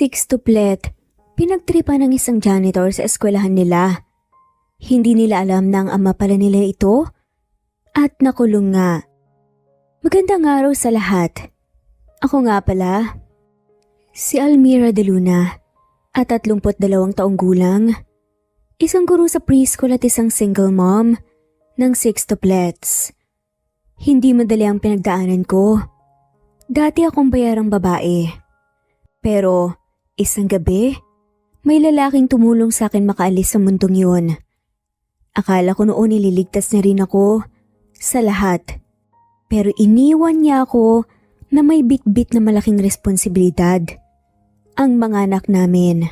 Sextuplet, pinagtripan ng isang janitor sa eskwelahan nila. Hindi nila alam na ang ama pala nila ito at nakulong nga. Magandang araw sa lahat. Ako nga pala, si Almira de Luna at 32 taong gulang. Isang guro sa preschool at isang single mom ng sextuplets. Hindi madali ang pinagdaanan ko. Dati akong bayarang babae. Pero isang gabi, may lalaking tumulong sa akin makaalis sa mundong yun. Akala ko noon ililigtas na rin ako sa lahat. Pero iniwan niya ako na may bitbit na malaking responsibilidad. Ang mga anak namin.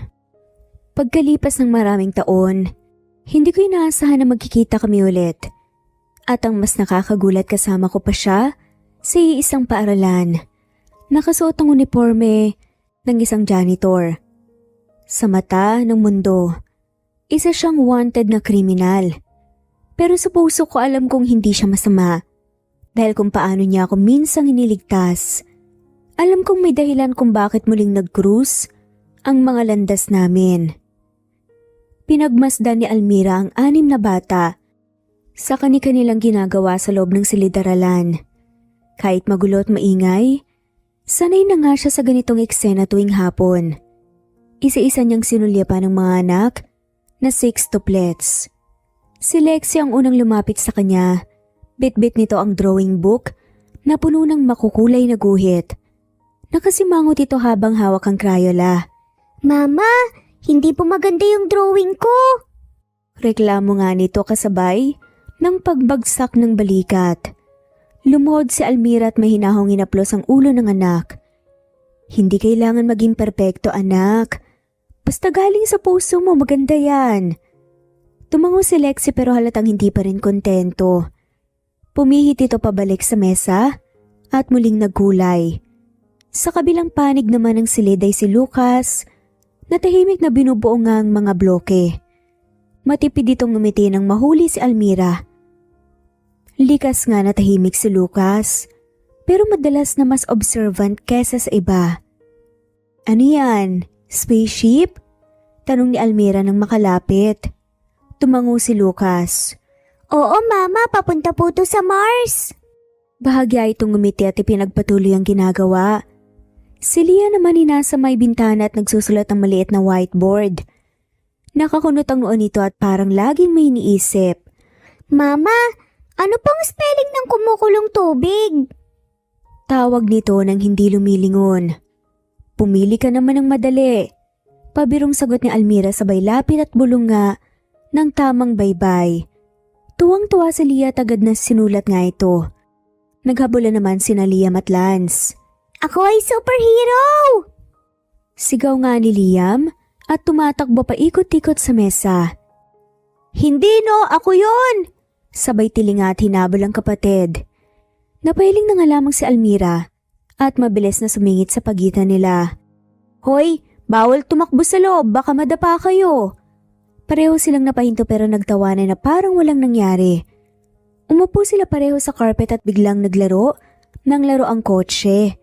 Pagkalipas ng maraming taon, hindi ko inaasahan na magkikita kami ulit. At ang mas nakakagulat kasama ko pa siya sa isang paaralan. Nakasuot ang uniforme ng isang janitor. Sa mata ng mundo, isa siyang wanted na kriminal. Pero sa puso ko alam kong hindi siya masama dahil kung paano niya ako minsang iniligtas. Alam kong may dahilan kung bakit muling nag-cruise ang mga landas namin. Pinagmasdan ni Almira ang 6 na bata sa kani-kanilang ginagawa sa loob ng silid-aralan. Kahit magulo at maingay, sanay na nga siya sa ganitong eksena tuwing hapon. Isa-isa niyang sinulyapan ng mga anak na sextuplets. Si Lexie ang unang lumapit sa kanya. Bit-bit nito ang drawing book na puno ng makukulay na guhit. Nakasimangot ito habang hawak ang Crayola. Mama, hindi po maganda yung drawing ko. Reklamo nga nito kasabay ng pagbagsak ng balikat. Lumuhod si Almira at may hinahong inaplos ang ulo ng anak. Hindi kailangan maging perpekto, anak. Basta galing sa puso mo, maganda yan. Tumango si Lexie pero halatang hindi pa rin kontento. Pumihit ito pabalik sa mesa at muling nagkulay. Sa kabilang panig naman ng silid ay si Lucas na tahimik na binubuo nga ang mga bloke. Matipid itong ngumiti nang mahuli si Almira. Likas nga na tahimik si Lucas pero madalas na mas observant kesa sa iba. Ano yan? Spaceship? Tanong ni Almira nang makalapit. Tumango si Lucas. Oo mama, papunta po to sa Mars. Bahagya itong ngumiti at ipinagpatuloy ang ginagawa. Si Lia naman nasa may bintana at nagsusulat ng maliit na whiteboard. Nakakunot ang noon nito at parang laging may iniisip. Mama, ano pong spelling ng kumukulong tubig? Tawag nito nang hindi lumilingon. Pumili ka naman ng madali. Pabirong sagot ni Almira sabay lapit at bulunga ng tamang baybay. Tuwang-tuwa si Lia at agad na sinulat nga ito. Naghabulan naman sina Liam at Lance. Ako ay superhero! Sigaw nga ni Liam at tumatakbo pa ikot-ikot sa mesa. Hindi no, ako yun! Sabay tilinga at hinabol ang kapatid. Napahiling na nga lamang si Almira at mabilis na sumingit sa pagitan nila. Hoy, bawal tumakbo sa loob, baka madapa kayo. Pareho silang napahinto pero nagtawanan na parang walang nangyari. Umupo sila pareho sa carpet at biglang naglaro ng laro ang kotse.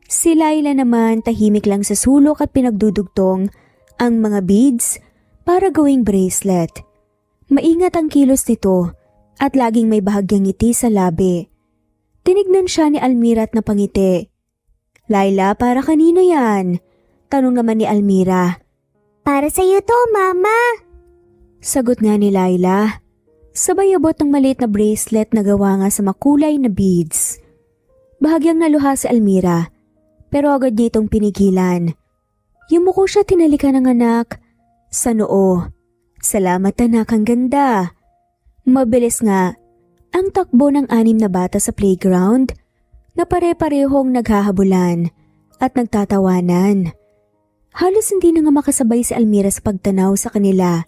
Si Laila naman tahimik lang sa sulok at pinagdudugtong ang mga beads para gawing bracelet. Maingat ang kilos nito at laging may bahagyang ngiti sa labi. Tinignan siya ni Almira at napangiti. Laila, para kanino yan? Tanong naman ni Almira. Para sa'yo to, mama. Sagot nga ni Laila. Sabay abot ng maliit na bracelet na gawa nga sa makulay na beads. Bahagyang naluha si Almira, pero agad niya itong pinigilan. Yumuko siya tinalikan ng anak sa noo. Salamat anak, ang ganda. Mabilis nga ang takbo ng 6 na bata sa playground na pare-parehong naghahabulan at nagtatawanan. Halos hindi na nga makasabay si Almira sa pagtanaw sa kanila.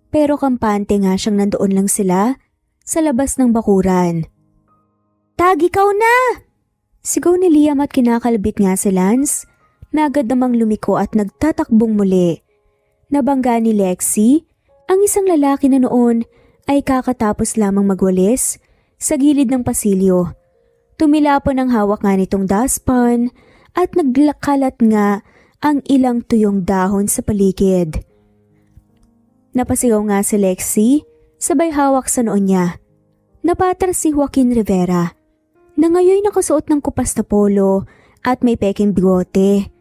Pero kampante nga siyang nandoon lang sila sa labas ng bakuran. Tag, ikaw na! Sigaw ni Liam at kinakalbit nga si Lance na agad namang lumiko at nagtatakbong muli. Nabangga ni Lexie, ang isang lalaki na noon ay kakatapos lamang magwalis sa gilid ng pasilyo. Tumilapon ang hawak nga nitong dustpan at naglakalat nga ang ilang tuyong dahon sa paligid. Napasigaw nga si Lexi, sabay hawak sa noon niya. Napatras si Joaquin Rivera, na ngayon nakasuot ng kupas na polo at may peking bigote.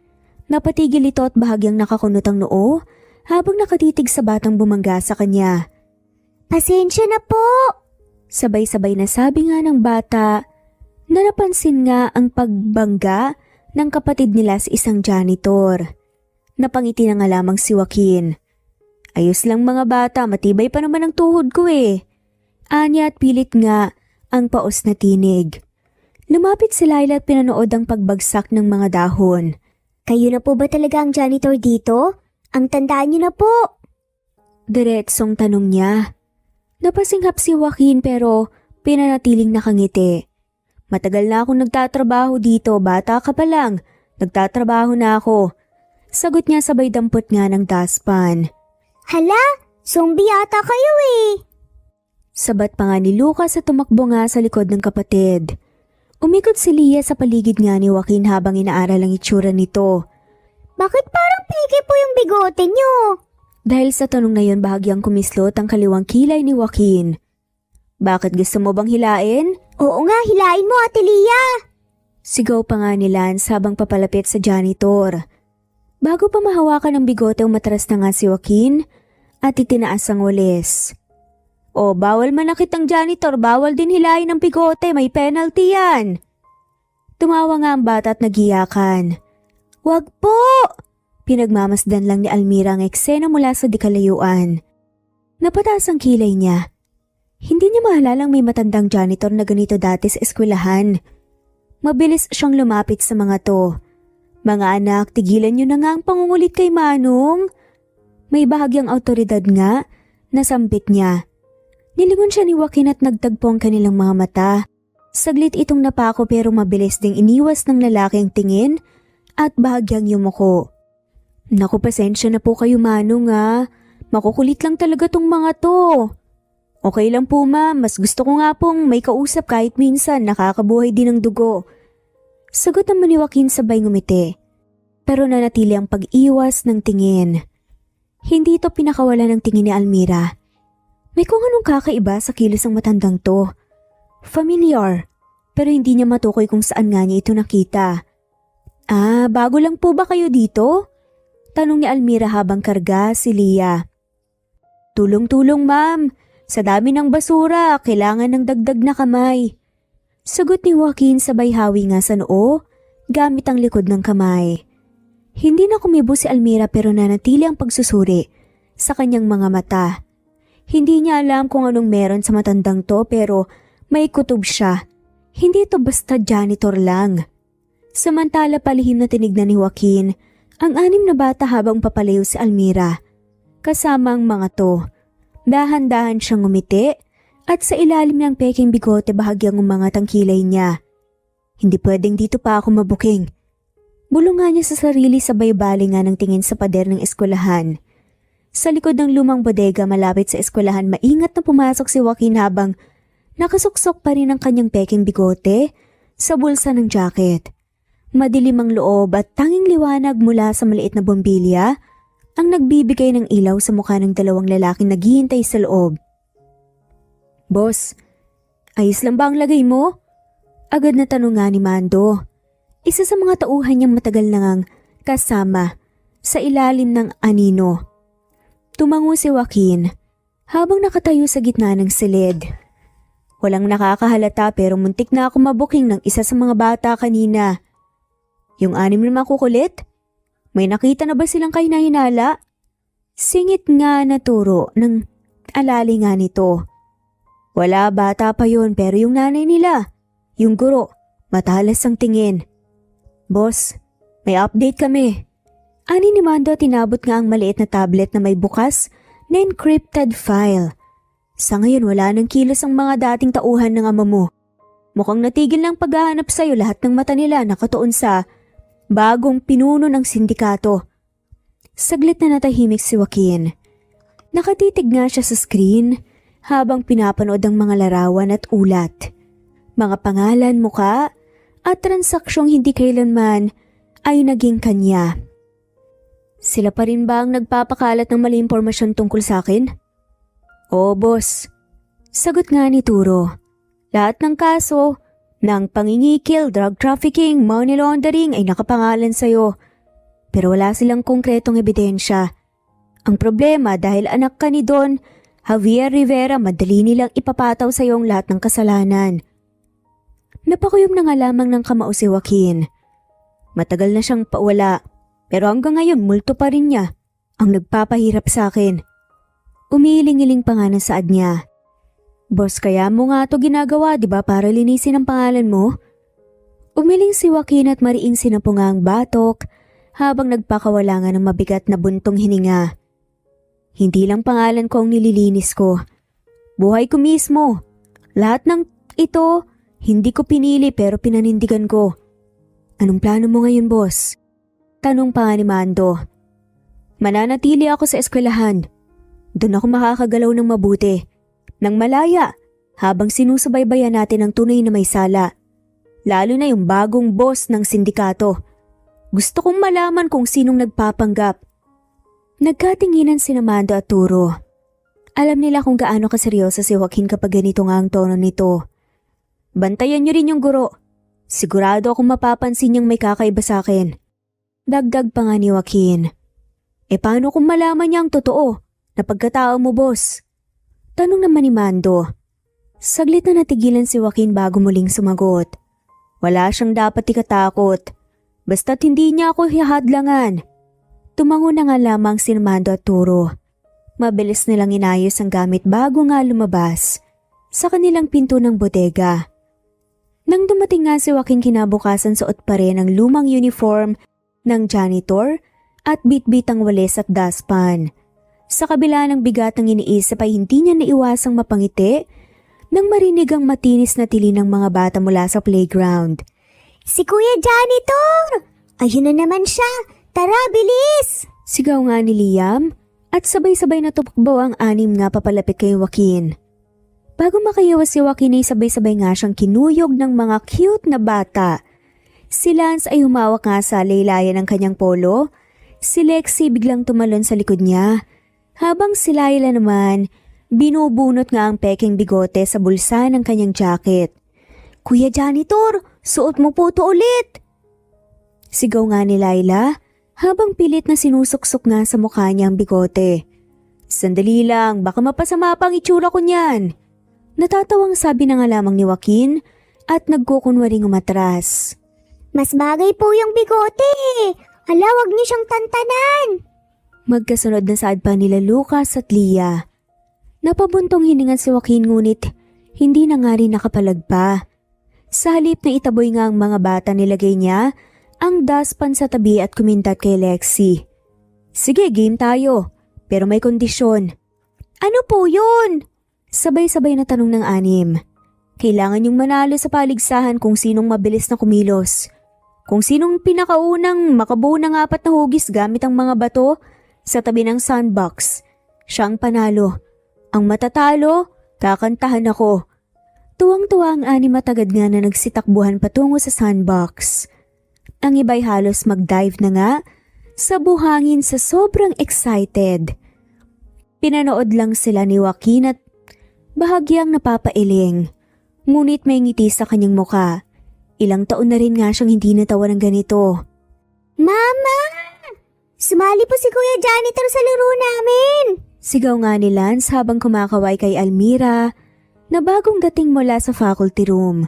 Napatigil ito at bahagyang nakakunot ang noo habang nakatitig sa batang bumangga sa kanya. Pasensya na po. Sabay-sabay na sabi nga ng bata na napansin nga ang pagbangga ng kapatid nila sa isang janitor. Napangiti na nga lamang si Joaquin. Ayos lang mga bata, matibay pa naman ang tuhod ko eh. Anya at pilit nga ang paos na tinig. Lumapit si Laila at pinanood ang pagbagsak ng mga dahon. Kayo na po ba talaga ang janitor dito? Ang tandaan niyo na po. Diretsong tanong niya. Napasinghap si Joaquin pero pinanatiling nakangiti. Matagal na akong nagtatrabaho dito, bata ka pa lang. Nagtatrabaho na ako. Sagot niya sabay dampot nga ng dustpan. Hala, zombie yata kayo eh. Sabat pa nga ni Lucas at tumakbo nga sa likod ng kapatid. Umikot si Lia sa paligid nga ni Joaquin habang inaaral ang itsura nito. Bakit parang piki po yung bigote niyo? Dahil sa tanong na yun bahagyang kumislot ang kaliwang kilay ni Joaquin. Bakit gusto mo bang hilain? Oo nga, hilain mo Ate Lia. Sigaw pa nga ni Lance habang papalapit sa janitor. Bago pa mahawakan ng bigote umatras na nga si Joaquin at itinaas ang walis. O bawal manakit ang janitor, bawal din hilain ang bigote, may penalty yan. Tumawa nga ang bata at nagiyakan. Wag po! Pinagmamasdan lang ni Almira ang eksena mula sa dikalayuan. Napataas ang kilay niya. Hindi niya mahalalang may matandang janitor na ganito dati sa eskwelahan. Mabilis siyang lumapit sa mga to. Mga anak, tigilan niyo na nga ang pangungulit kay Manong. May bahagyang autoridad nga, nasambit niya. Nilingon siya ni Joaquin at nagtagpo ang kanilang mga mata. Saglit itong napako pero mabilis ding iniwas ng lalaki ang tingin at bahagyang yumuko. Naku, pasensya na po kayo Manong ha. Makukulit lang talaga tong mga to. Okay lang po ma'am, mas gusto ko nga pong may kausap kahit minsan nakakabuhay din ng dugo. Sagot naman ni Joaquin sabay ngumiti. Pero nanatili ang pag-iwas ng tingin. Hindi ito pinakawala ng tingin ni Almira. May kung anong kakaiba sa kilos ng matandang to. Familiar, pero hindi niya matukoy kung saan nga niya ito nakita. Ah, bago lang po ba kayo dito? Tanong ni Almira habang karga si Lia. Tulong-tulong ma'am, sa dami ng basura, kailangan ng dagdag na kamay. Sagot ni Joaquin sabay hawi nga sa noo, gamit ang likod ng kamay. Hindi na kumibo si Almira pero nanatili ang pagsusuri sa kanyang mga mata. Hindi niya alam kung anong meron sa matandang to pero may kutob siya. Hindi ito basta janitor lang. Samantala palihim na tinignan ni Joaquin ang 6 na bata habang papalayo si Almira. Kasama ang mga to. Dahan-dahan siyang ngumiti at sa ilalim ng peking bigote bahagyang umangat ang kilay niya. Hindi pwedeng dito pa ako mabuking. Bulong nga niya sa sarili sabay bali nga ng tingin sa pader ng eskwelahan. Sa likod ng lumang bodega malapit sa eskwelahan maingat na pumasok si Joaquin habang nakasuksok pa rin ang kanyang peking bigote sa bulsa ng jacket. Madilim ang loob at tanging liwanag mula sa maliit na bombilya ang nagbibigay ng ilaw sa mukha ng 2 lalaking naghihintay sa loob. Boss, ayos lang ba ang lagay mo? Agad na tanong nga ni Mando. Isa sa mga tauhan niyang matagal na ngang kasama sa ilalim ng anino. Tumango si Joaquin habang nakatayo sa gitna ng silid. Walang nakakahalata pero muntik na ako mabuking ng isa sa mga bata kanina. Yung 6 na makukulit? May nakita na ba silang kahinahinala? Singit nga na turo ng alali nga nito. Wala, bata pa yun pero yung nanay nila, yung guro, matalas ang tingin. Boss, may update kami. Ani ni Mando at tinabot nga ang maliit na tablet na may bukas na encrypted file. Sa ngayon wala nang kilos ang mga dating tauhan ng ama mo. Mukhang natigil ng paghahanap sa'yo lahat ng mata nila nakatuon sa bagong pinuno ng sindikato. Saglit na natahimik si Joaquin. Nakatitig nga siya sa screen habang pinapanood ang mga larawan at ulat. Mga pangalan, muka at transaksyong hindi kailanman ay naging kanya. Sila pa rin ba ang nagpapakalat ng mali impormasyon tungkol sa akin? Oo, boss. Sagot nga ni Turo. Lahat ng kaso ng pangingikil, drug trafficking, money laundering ay nakapangalan sa'yo. Pero wala silang konkretong ebidensya. Ang problema dahil anak ka ni Don Javier Rivera, madali nilang ipapataw sa iyo ang lahat ng kasalanan. Napakuyom na nga lamang ng kamao si Joaquin. Matagal na siyang pawala, pero hanggang ngayon multo pa rin niya ang nagpapahirap sa akin. Umiiling-iling pa nga ng saad niya. Boss, kaya mo nga to ginagawa, di ba, para linisin ang pangalan mo? Umiling si Joaquin at mariing sinapunga ang batok habang nagpakawala nga ng mabigat na buntong hininga. Hindi lang pangalan ko ang nililinis ko. Buhay ko mismo. Lahat ng ito, hindi ko pinili pero pinanindigan ko. Anong plano mo ngayon, boss? Tanong pa nga ni Mando. Mananatili ako sa eskwelahan. Doon ako makakagalaw ng mabuti. Nang malaya, habang sinusubaybayan natin ang tunay na may sala. Lalo na yung bagong boss ng sindikato. Gusto kong malaman kung sinong nagpapanggap. Nagkatinginan si Mando at Turo. Alam nila kung gaano kaseryoso si Joaquin kapag ganito nga ang tono nito. Bantayan niyo rin yung guro. Sigurado akong mapapansin niyang may kakaiba sa akin. Dagdag pa nga ni Joaquin. Paano kung malaman niya ang totoo na pagkatao mo, boss? Tanong naman ni Mando. Saglit na natigilan si Joaquin bago muling sumagot. Wala siyang dapat ikatakot. Basta't hindi niya ako hihadlangan. Tumango na nga lamang si Mando at Turo. Mabilis nilang inayos ang gamit bago nga lumabas sa kanilang pinto ng bodega. Nang dumating nga si Joaquin kinabukasan, suot pa rin ang lumang uniform ng janitor at bitbit ang walis at dustpan. Sa kabila ng bigat ng iniisip ay hindi niya naiwasang mapangiti nang marinig ang matinis na tili ng mga bata mula sa playground. Si Kuya Janitor! Ayun na naman siya! Tara, bilis! Sigaw nga ni Liam at sabay-sabay na tumakbo ang anim nga papalapit kay Joaquin. Bago makayawas si Joaquin ay sabay-sabay nga siyang kinuyog ng mga cute na bata. Si Lance ay humawak nga sa laylayan ng kanyang polo. Si Lexi biglang tumalon sa likod niya. Habang si Laila naman, binubunot nga ang peking bigote sa bulsa ng kanyang jacket. Kuya Janitor, suot mo po to ulit! Sigaw nga ni Laila habang pilit na sinusuksok nga sa mukha niya ang bigote. Sandali lang, baka mapasama pa ang itsura ko niyan. Natatawang sabi na nga lamang ni Joaquin at nagkukunwaring umatras. Mas bagay po yung bigote. Ala, wag niyo siyang tantanan. Magkasunod na saad pa nila Lucas at Leah. Napabuntong hiningan si Joaquin ngunit hindi na nga rin nakapalag pa. Sa halip na itaboy nga ang mga bata, nilagay niya ang dustpan sa tabi at kumintat kay Lexi. Sige, game tayo. Pero may kondisyon. Ano po yun? Sabay-sabay na tanong ng anim. Kailangan yung manalo sa paligsahan kung sinong mabilis na kumilos. Kung sinong pinakaunang makabuo ng 4 na hugis gamit ang mga bato sa tabi ng sandbox. Siyang panalo. Ang matatalo, kakantahan ako. Tuwang-tuwa ang anim at agad nga na nagsitakbuhan patungo sa sandbox. Ang iba'y halos mag-dive na nga sa buhangin sa sobrang excited. Pinanood lang sila ni Joaquin at bahagyang napapailing. Ngunit may ngiti sa kanyang muka. Ilang taon na rin nga siyang hindi natawa ng ganito. Mama! Sumali po si Kuya Janitor sa laro namin! Sigaw nga ni Lance habang kumakaway kay Almira na bagong dating mula sa faculty room.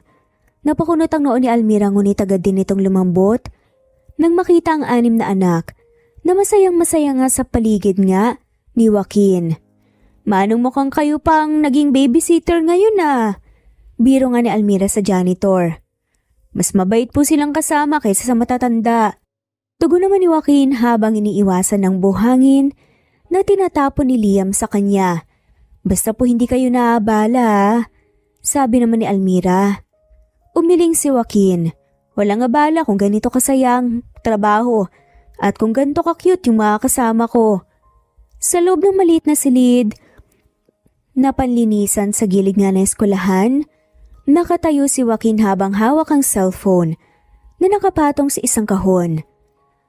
Napakunot ang noo ni Almira ngunit agad din itong lumambot nang makita ang 6 na anak na masayang-masaya nga sa paligid nga ni Joaquin. Manong mukhang kayo pang naging babysitter ngayon ah. Biro nga ni Almira sa janitor. Mas mabait po silang kasama kaysa sa matatanda. Tugon naman ni Joaquin habang iniiwasan ng buhangin na tinatapon ni Liam sa kanya. Basta po hindi kayo naabala ah, sabi naman ni Almira. Umiling si Joaquin. Walang abala kung ganito kasayang trabaho at kung ganito ka-cute yung mga kasama ko. Sa loob ng maliit na silid na panlinisan sa gilid nga ng eskwelahan, nakatayo si Joaquin habang hawak ang cellphone na nakapatong sa isang kahon.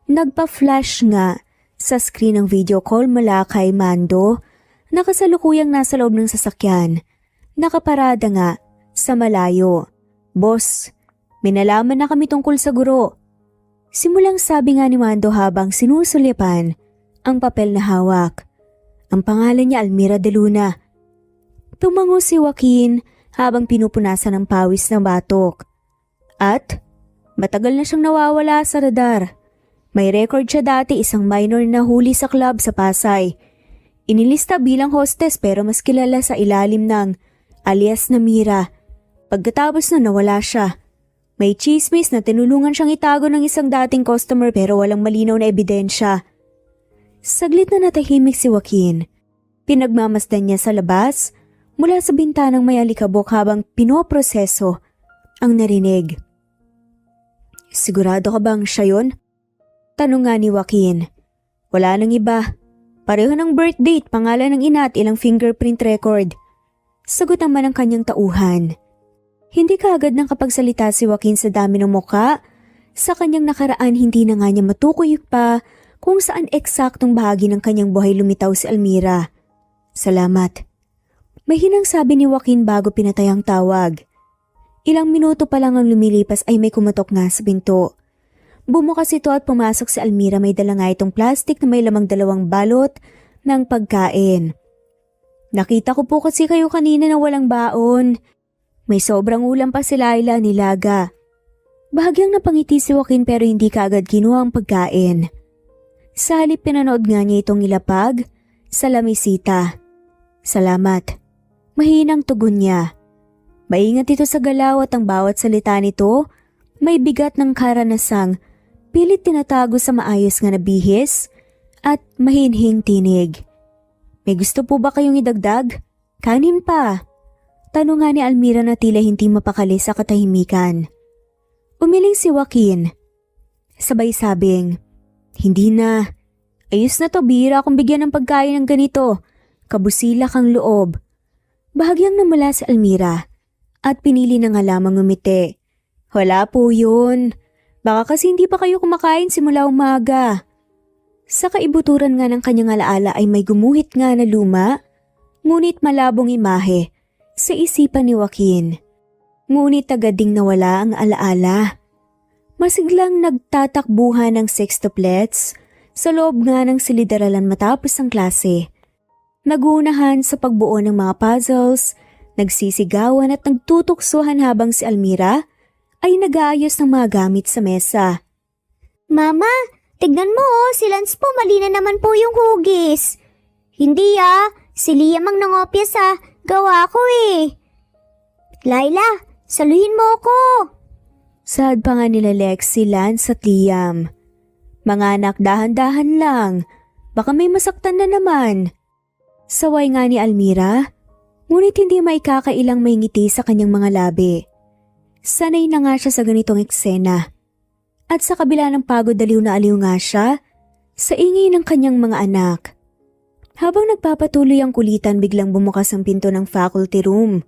Nagpa-flash nga Sa screen ng video call mula kay Mando, nakasalukuyang nasa loob ng sasakyan. Nakaparada nga, sa malayo. Boss, may nalaman na kami tungkol sa guro. Simulang sabi nga ni Mando habang sinusulyapan ang papel na hawak. Ang pangalan niya Almira de Luna. Tumango si Joaquin habang pinupunasan ng pawis ng batok. At matagal na siyang nawawala sa radar. May record siya dati, isang minor na huli sa club sa Pasay. Inilista bilang hostess pero mas kilala sa ilalim ng alias na Mira. Pagkatapos na nawala siya. May chismis na tinulungan siyang itago ng isang dating customer pero walang malinaw na ebidensya. Saglit na natahimik si Joaquin. Pinagmamasdan niya sa labas mula sa bintanang may alikabok habang pinoproseso ang narinig. Sigurado ka bang siya yun? Tanong nga ni Joaquin. Wala nang iba. Pareho ng birth date, pangalan ng ina at ilang fingerprint record. Sagot naman ng kanyang tauhan. Hindi kaagad nang kapagsalita si Joaquin sa dami ng muka. Sa kanyang nakaraan hindi na nga niya matukoy pa kung saan eksaktong bahagi ng kanyang buhay lumitaw si Almira. Salamat. Mahinang sabi ni Joaquin bago pinatay ang tawag. Ilang minuto pa lang ang lumilipas ay may kumatok nga sa pinto. Bumukas ito at pumasok si Almira, may dala nga itong plastic na may lamang 2 balot ng pagkain. Nakita ko po kasi kayo kanina na walang baon. May sobrang ulam pa si Laila nilaga. Bahagyang napangiti si Joaquin pero hindi kaagad kinuha ang pagkain. Sa halip pinanood nga niya itong ilapag sa lamisita. Salamat. Mahinang tugon niya. Maingat ito sa galaw at ang bawat salita nito may bigat ng karanasang pilit tinatago sa maayos nga na bihis at mahinhing tinig. May gusto po ba kayong idagdag? Kanin pa. Tanong nga ni Almira na tila hindi mapakali sa katahimikan. Umiling si Joaquin. Sabay sabing, hindi na. Ayos na to, bihira akong bigyan ng pagkain ng ganito. Kabusila kang loob. Bahagyang namula si Almira. At pinili na nga lamang ngumiti. Wala po yun. Baka kasi hindi pa kayo kumakain simula umaga. Sa kaibuturan nga ng kanyang alaala ay may gumuhit nga na luma, ngunit malabong imahe sa isipan ni Joaquin. Ngunit agad ding nawala ang alaala. Masiglang nagtatakbuhan ng sextuplets sa loob nga ng silid-aralan matapos ang klase. Nagunahan sa pagbuo ng mga puzzles, nagsisigawan at nagtutuksuhan habang si Almira ay nag-aayos ng mga gamit sa mesa. Mama, tignan mo si Lance po, mali na naman po yung hugis. Hindi si Liam ang nangopya sa gawa ko eh. Laila, saluhin mo ako. Sad pa nga nila Lexi, Lance at Liam. Mga anak, dahan-dahan lang. Baka may masaktan na naman. Saway nga ni Almira, ngunit hindi maikakailang may ngiti sa kanyang mga labi. Sanay na nga siya sa ganitong eksena. At sa kabila ng pagod aliw na aliw nga siya sa ingay ng kanyang mga anak. Habang nagpapatuloy ang kulitan, biglang bumukas ang pinto ng faculty room.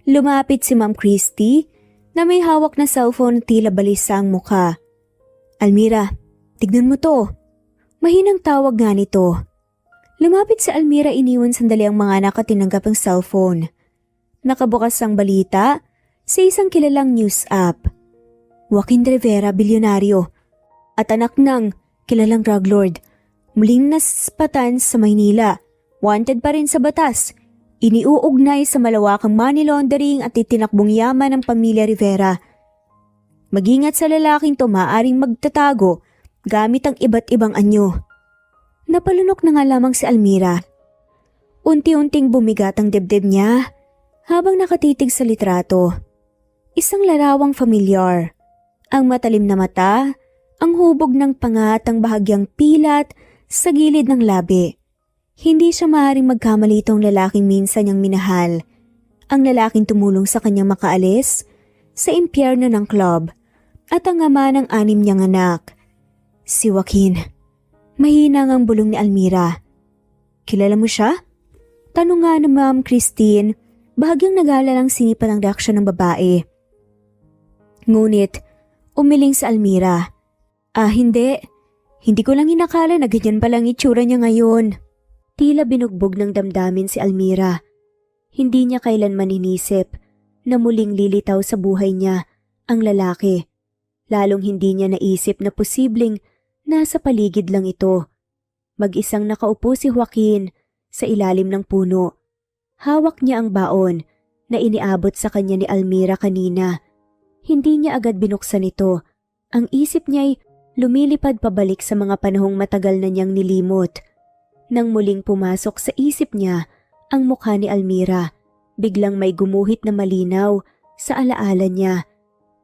Lumapit si Ma'am Christy na may hawak na cellphone at tila balisa ang muka. Almira, tignan mo to. Mahinang tawag nga nito. Lumapit si Almira, iniwan sandali ang mga anak at tinanggap ang cellphone. Nakabukas ang balita sa isang kilalang news app. Joaquin Rivera, bilyonaryo at anak ng kilalang drug lord. Muling naspatan sa Maynila. Wanted pa rin sa batas. Iniuugnay sa malawakang money laundering at itinakbong yaman ng pamilya Rivera. Mag-ingat sa lalaking to, maaaring magtatago gamit ang iba't ibang anyo. Napalunok na nga lamang si Almira. Unti-unting bumigat ang dibdib niya habang nakatitig sa litrato. Isang larawang familiar. Ang matalim na mata, ang hubog ng panga at ang bahagyang pilat sa gilid ng labi. Hindi siya maaaring magkamali itong lalaking minsan niyang minahal. Ang lalaking tumulong sa kanyang makaalis sa impyerno ng club at ang ama ng 6 niyang anak. Si Joaquin. Mahina ang bulong ni Almira. Kilala mo siya? Tanong nga ng Ma'am Christine, bahagyang nag-aalalang sinipan ang reaksyon ng babae. Ngunit, umiling sa Almira. Hindi. Hindi ko lang inakala na ganyan palang itsura niya ngayon. Tila binugbog ng damdamin si Almira. Hindi niya kailanman inisip na muling lilitaw sa buhay niya ang lalaki. Lalong hindi niya naisip na posibleng nasa paligid lang ito. Mag-isang nakaupo si Joaquin sa ilalim ng puno. Hawak niya ang baon na iniabot sa kanya ni Almira kanina. Hindi niya agad binuksan ito. Ang isip niya'y lumilipad pabalik sa mga panahong matagal na niyang nilimot. Nang muling pumasok sa isip niya ang mukha ni Almira, biglang may gumuhit na malinaw sa alaala niya.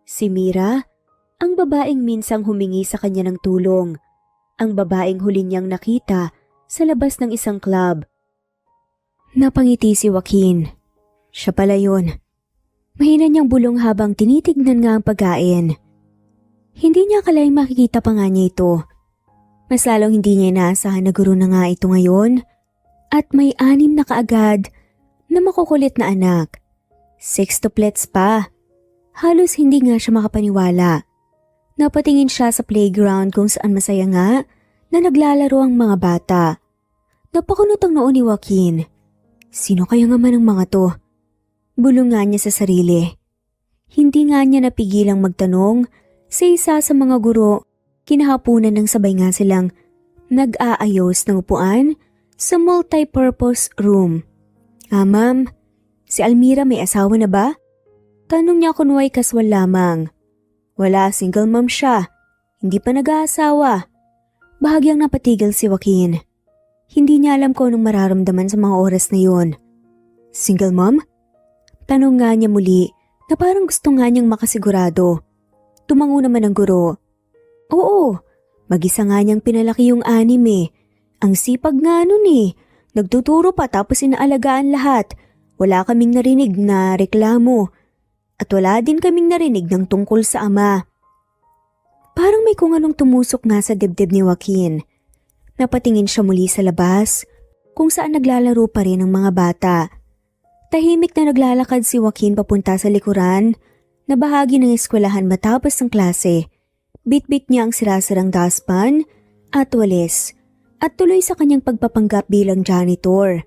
Si Mira, ang babaeng minsang humingi sa kanya ng tulong. Ang babaeng huli niyang nakita sa labas ng isang club. Napangiti si Joaquin. Siya pala yun. Mahina niyang bulong habang tinitignan nga ang pagkain. Hindi niya akalaing makikita pa nga niya ito. Mas lalong hindi niya inaasahan na guro na nga ito ngayon. At may 6 na kaagad na makukulit na anak. 6tuplets pa. Halos hindi nga siya makapaniwala. Napatingin siya sa playground kung saan masaya nga na naglalaro ang mga bata. Napakunot ang noo ni Joaquin. Sino kaya nga man ang mga to? Bulong nga niya sa sarili. Hindi nga niya napigilang magtanong sa isa sa mga guro. Kinahapunan ng sabay nga silang nag-aayos ng upuan sa multi-purpose room. Ma'am, si Almira may asawa na ba? Tanong niya kunway kaswal lamang. Wala, single mom siya. Hindi pa nag-aasawa. Bahagyang napatigil si Joaquin. Hindi niya alam kung anong mararamdaman sa mga oras na yun. Single mom? Tanong nga niya muli na parang gusto nga niyang makasigurado. Tumango naman ang guro. Oo, mag-isa nga niyang pinalaki yung 6 eh. Ang sipag nga nun eh. Nagtuturo pa tapos inaalagaan lahat. Wala kaming narinig na reklamo. At wala din kaming narinig ng tungkol sa ama. Parang may kung anong tumusok nga sa dibdib ni Joaquin. Napatingin siya muli sa labas kung saan naglalaro pa rin ang mga bata. Tahimik na naglalakad si Joaquin papunta sa likuran na bahagi ng eskwelahan matapos ng klase. Bit-bit niya ang sirasirang dustpan at walis at tuloy sa kanyang pagpapanggap bilang janitor.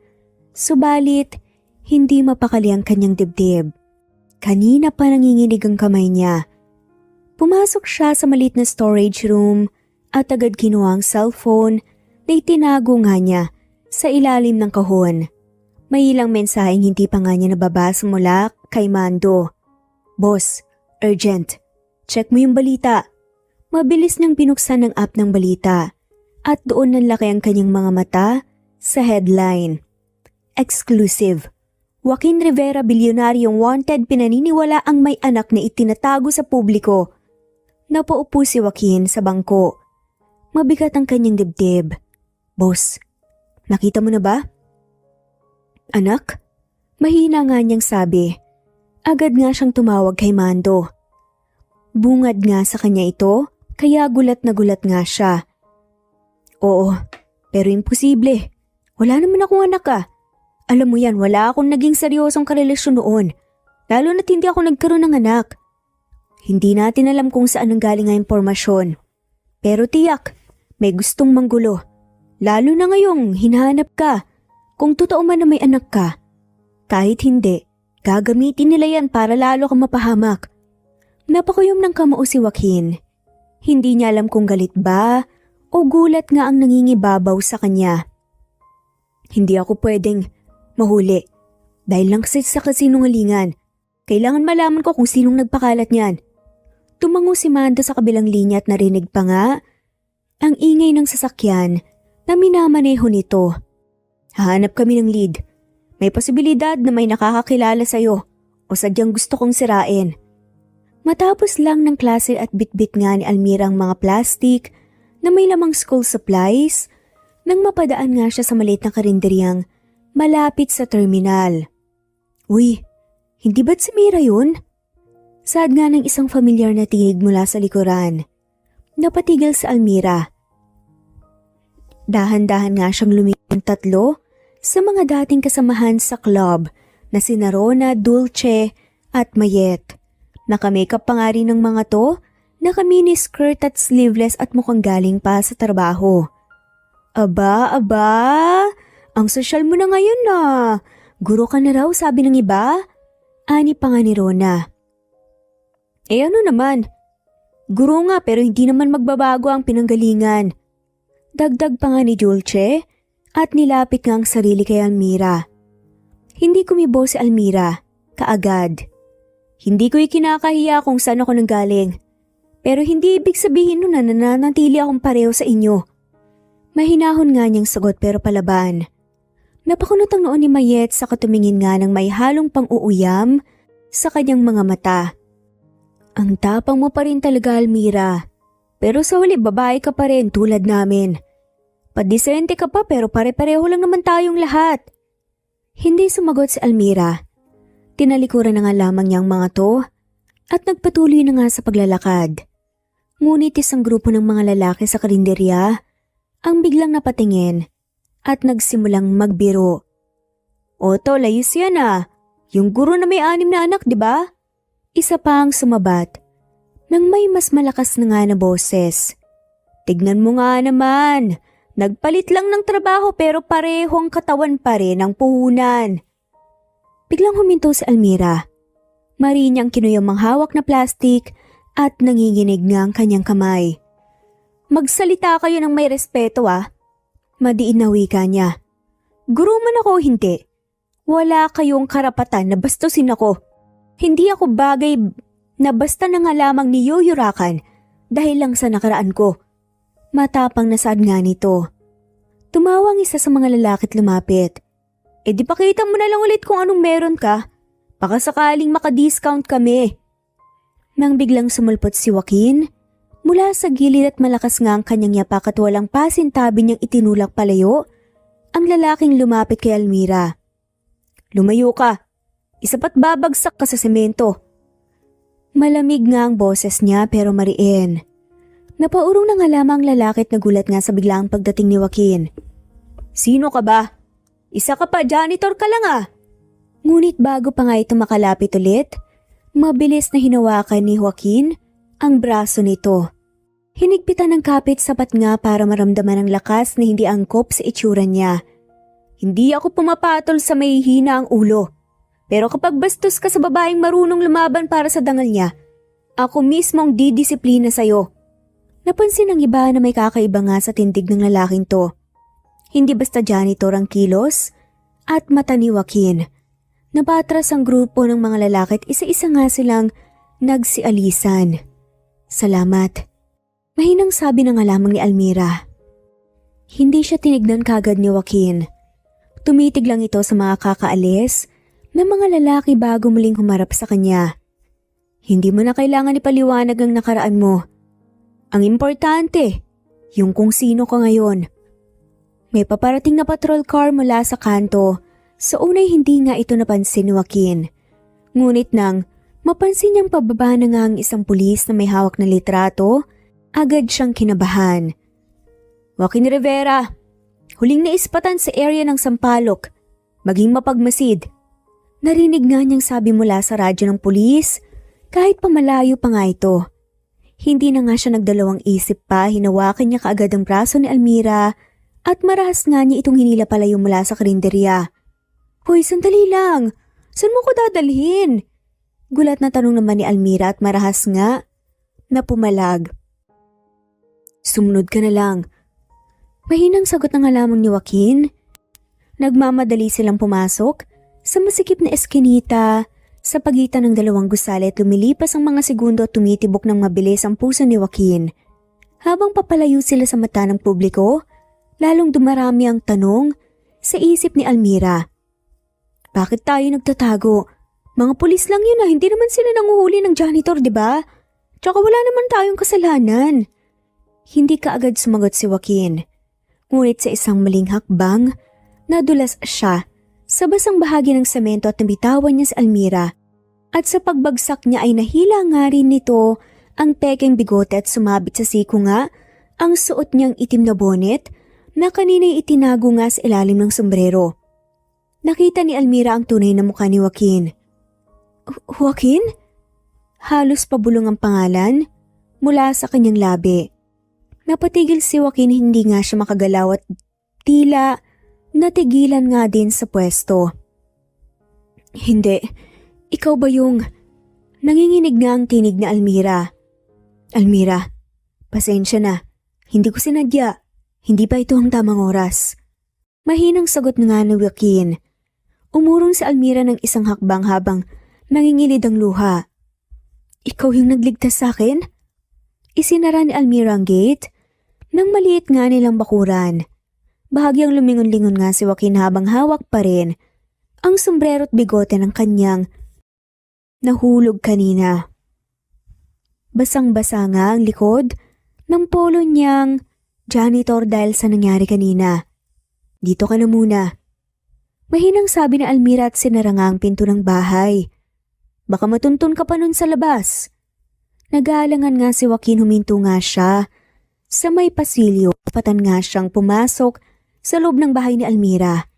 Subalit, hindi mapakali ang kanyang dibdib. Kanina pa nanginginig ang kamay niya. Pumasok siya sa maliit na storage room at agad kinuha ang cellphone na itinago nga niya sa ilalim ng kahon. May ilang mensaheng hindi pa nga niya nababasa mula kay Mando. Boss, urgent. Check mo yung balita. Mabilis niyang binuksan ng app ng balita at doon nanlaki ang kanyang mga mata sa headline. Exclusive. Joaquin Rivera, bilyonaryong wanted, pinaniniwala ang may anak na itinatago sa publiko. Napaupo si Joaquin sa bangko. Mabigat ang kanyang dibdib. Boss, nakita mo na ba? Anak? Mahina nga niyang sabi. Agad nga siyang tumawag kay Mando. Bungad nga sa kanya ito, kaya gulat na gulat nga siya. Oo, pero imposible. Wala naman akong anak ah. Alam mo yan, wala akong naging seryosong karelasyon noon. Lalo na't hindi ako nagkaroon ng anak. Hindi natin alam kung saan nanggaling ang impormasyon. Pero tiyak, may gustong manggulo. Lalo na ngayong hinahanap ka. Kung totoo man na may anak ka. Kahit hindi, gagamitin nila yan para lalo kang mapahamak. Napakuyom ng kamao si Joaquin. Hindi niya alam kung galit ba o gulat nga ang nangingibabaw sa kanya. Hindi ako pwedeng mahuli. Dahil lang sa kasinungalingan. Kailangan malaman ko kung sinong nagpakalat niyan. Tumango si Mando sa kabilang linya at narinig pa nga ang ingay ng sasakyan na minamaneho nito. Hahanap kami ng lead. May posibilidad na may nakakakilala sa'yo o sadyang gusto kong sirain. Matapos lang ng klase at bitbit nga ni Almira ang mga plastic na may lamang school supplies nang mapadaan nga siya sa maliit na karinderyang malapit sa terminal. Uy, hindi ba't si Mira yun? Saad nga ng isang familiar na tinig mula sa likuran. Napatigil si Almira. Dahan-dahan nga siyang lumipang 3 sa mga dating kasamahan sa club na sina Rona, Dulce at Mayet. Nakamakeup pa nga rin ng mga to Naka-mini skirt at sleeveless at mukhang galing pa sa trabaho. Aba, ang sosyal mo na ngayon na. Guro ka na raw sabi ng iba? Ani pa nga ni Rona. Ano naman? Guro nga pero hindi naman magbabago ang pinanggalingan. Dagdag pa nga ni Dulce at nilapit nga ang sarili kay Almira. Hindi kumibo si Almira, kaagad. Hindi ko ikinakahiya kung saan ako nanggaling. Pero hindi ibig sabihin nun na nananatili akong pareho sa inyo. Mahinahon nga niyang sagot pero palaban. Napakunot ang noon ni Mayet sa katumingin nga ng may halong pang-uuyam sa kanyang mga mata. Ang tapang mo pa rin talaga, Almira. Pero sa huli babae ka pa rin tulad namin. Padisente ka pa pero pare-pareho lang naman tayong lahat. Hindi sumagot si Almira. Tinalikuran na nga lamang niyang mga to at nagpatuloy na nga sa paglalakad. Ngunit isang grupo ng mga lalaki sa karinderya ang biglang napatingin at nagsimulang magbiro. Oto, layos yan ah. Yung guro na may 6 na anak, di ba? Isa pa ang sumabat nang may mas malakas na nga na boses. Tignan mo nga naman, nagpalit lang ng trabaho pero parehong katawan pa rin ang puhunan. Biglang huminto si Almira. Marinyang kinuyang hawak na plastik at nanginginig nga ang kanyang kamay. Magsalita kayo ng may respeto ah. Madiin na wika niya. Guro man ako hindi. Wala kayong karapatan na bastusin ako. Hindi ako bagay na basta na nga lamang niyuyurakan dahil lang sa nakaraan ko. Matapang na saad nga nito. Tumawang isa sa mga lalaki't lumapit. Di pakita mo na lang ulit kung anong meron ka. Baka sakaling makadiscount kami. Nang biglang sumulpot si Joaquin, mula sa gilid at malakas nga ang kanyang yapak at walang pasintabi niyang itinulak palayo, ang lalaking lumapit kay Almira. Lumayo ka. Isa pa't babagsak ka sa semento. Malamig nga ang boses niya pero mariin. Napaurong na nga lamang lalaki at nagulat nga sa biglaang pagdating ni Joaquin. Sino ka ba? Isa ka pa, janitor ka lang ah. Ngunit bago pa nga ito makalapit ulit, mabilis na hinawakan ni Joaquin ang braso nito. Hinigpitan ng kapit sapat nga para maramdaman ang lakas na hindi angkop sa itsura niya. Hindi ako pumapatol sa may hina ang ulo. Pero kapag bastos ka sa babaeng marunong lumaban para sa dangal niya, ako mismo ang didisiplina sa'yo. Napansin ng iba na may kakaiba nga sa tindig ng lalaking to. Hindi basta janitor ang kilos at mata ni Joaquin. Napatras ang grupo ng mga lalaki at isa-isa nga silang nagsialisan. Salamat. Mahinang sabi na nga lamang ni Almira. Hindi siya tinignan kagad ni Joaquin. Tumitig lang ito sa mga kakaalis na mga lalaki bago muling humarap sa kanya. Hindi mo na kailangan ipaliwanag ang nakaraan mo. Ang importante, yung kung sino ka ngayon. May paparating na patrol car mula sa kanto. Sa unay hindi nga ito napansin ni Joaquin. Ngunit nang mapansin niyang pababa na nga ang isang pulis na may hawak na litrato, agad siyang kinabahan. Joaquin Rivera, huling naispatan sa area ng Sampaloc. Maging mapagmasid. Narinig nga niyang sabi mula sa radyo ng pulis kahit pamalayo pa nga ito. Hindi na nga siya nagdalawang isip pa, hinawakan niya kaagad ang braso ni Almira at marahas nga niya itong hinila palayo mula sa karinderya. Hoy, sandali lang. Saan mo ko dadalhin? Gulat na tanong naman ni Almira at marahas nga na pumalag. Sumunod ka na lang. Mahinang sagot na nga lamang ni Joaquin. Nagmamadali silang pumasok sa masikip na eskinita. Sa pagitan ng dalawang gusali at lumilipas ang mga segundo at tumitibok ng mabilis ang puso ni Joaquin. Habang papalayo sila sa mata ng publiko, lalong dumarami ang tanong sa isip ni Almira. Bakit tayo nagtatago? Mga pulis lang yun hindi naman sila nanguhuli ng janitor, di ba? Tsaka wala naman tayong kasalanan. Hindi kaagad sumagot si Joaquin. Ngunit sa isang maling hakbang, nadulas siya sa basang bahagi ng semento at nabitawan niya si Almira. At sa pagbagsak niya ay nahila nga rin nito ang pekeng bigote at sumabit sa siko nga ang suot niyang itim na bonnet na kanina'y itinago nga sa ilalim ng sombrero. Nakita ni Almira ang tunay na mukha ni Joaquin. Joaquin? Halos pabulong ang pangalan, mula sa kanyang labi. Napatigil si Joaquin, hindi nga siya makagalaw at tila natigilan nga din sa pwesto. Hindi, ikaw ba yung... Nanginginig nga ang tinig ni Almira. Almira, pasensya na. Hindi ko sinadya. Hindi pa ito ang tamang oras. Mahinang sagot nga ni Joaquin. Umurong si Almira ng isang hakbang habang nangingilid ang luha. Ikaw yung nagligtas sa akin? Isinara ni Almira ang gate. Nang maliit nga nilang bakuran. Bahagyang lumingon-lingon nga si Joaquin habang hawak pa rin ang sombrero at bigote ng kanyang nahulog kanina. Basang-basa nga ang likod ng polo niyang janitor dahil sa nangyari kanina. Dito ka na muna. Mahinang sabi ni Almira at sinara nga ang pinto ng bahay. Baka matuntun ka pa nun sa labas. Nag-aalangan nga si Joaquin, huminto nga siya. Sa may pasilyo, patan nga siyang pumasok sa loob ng bahay ni Almira.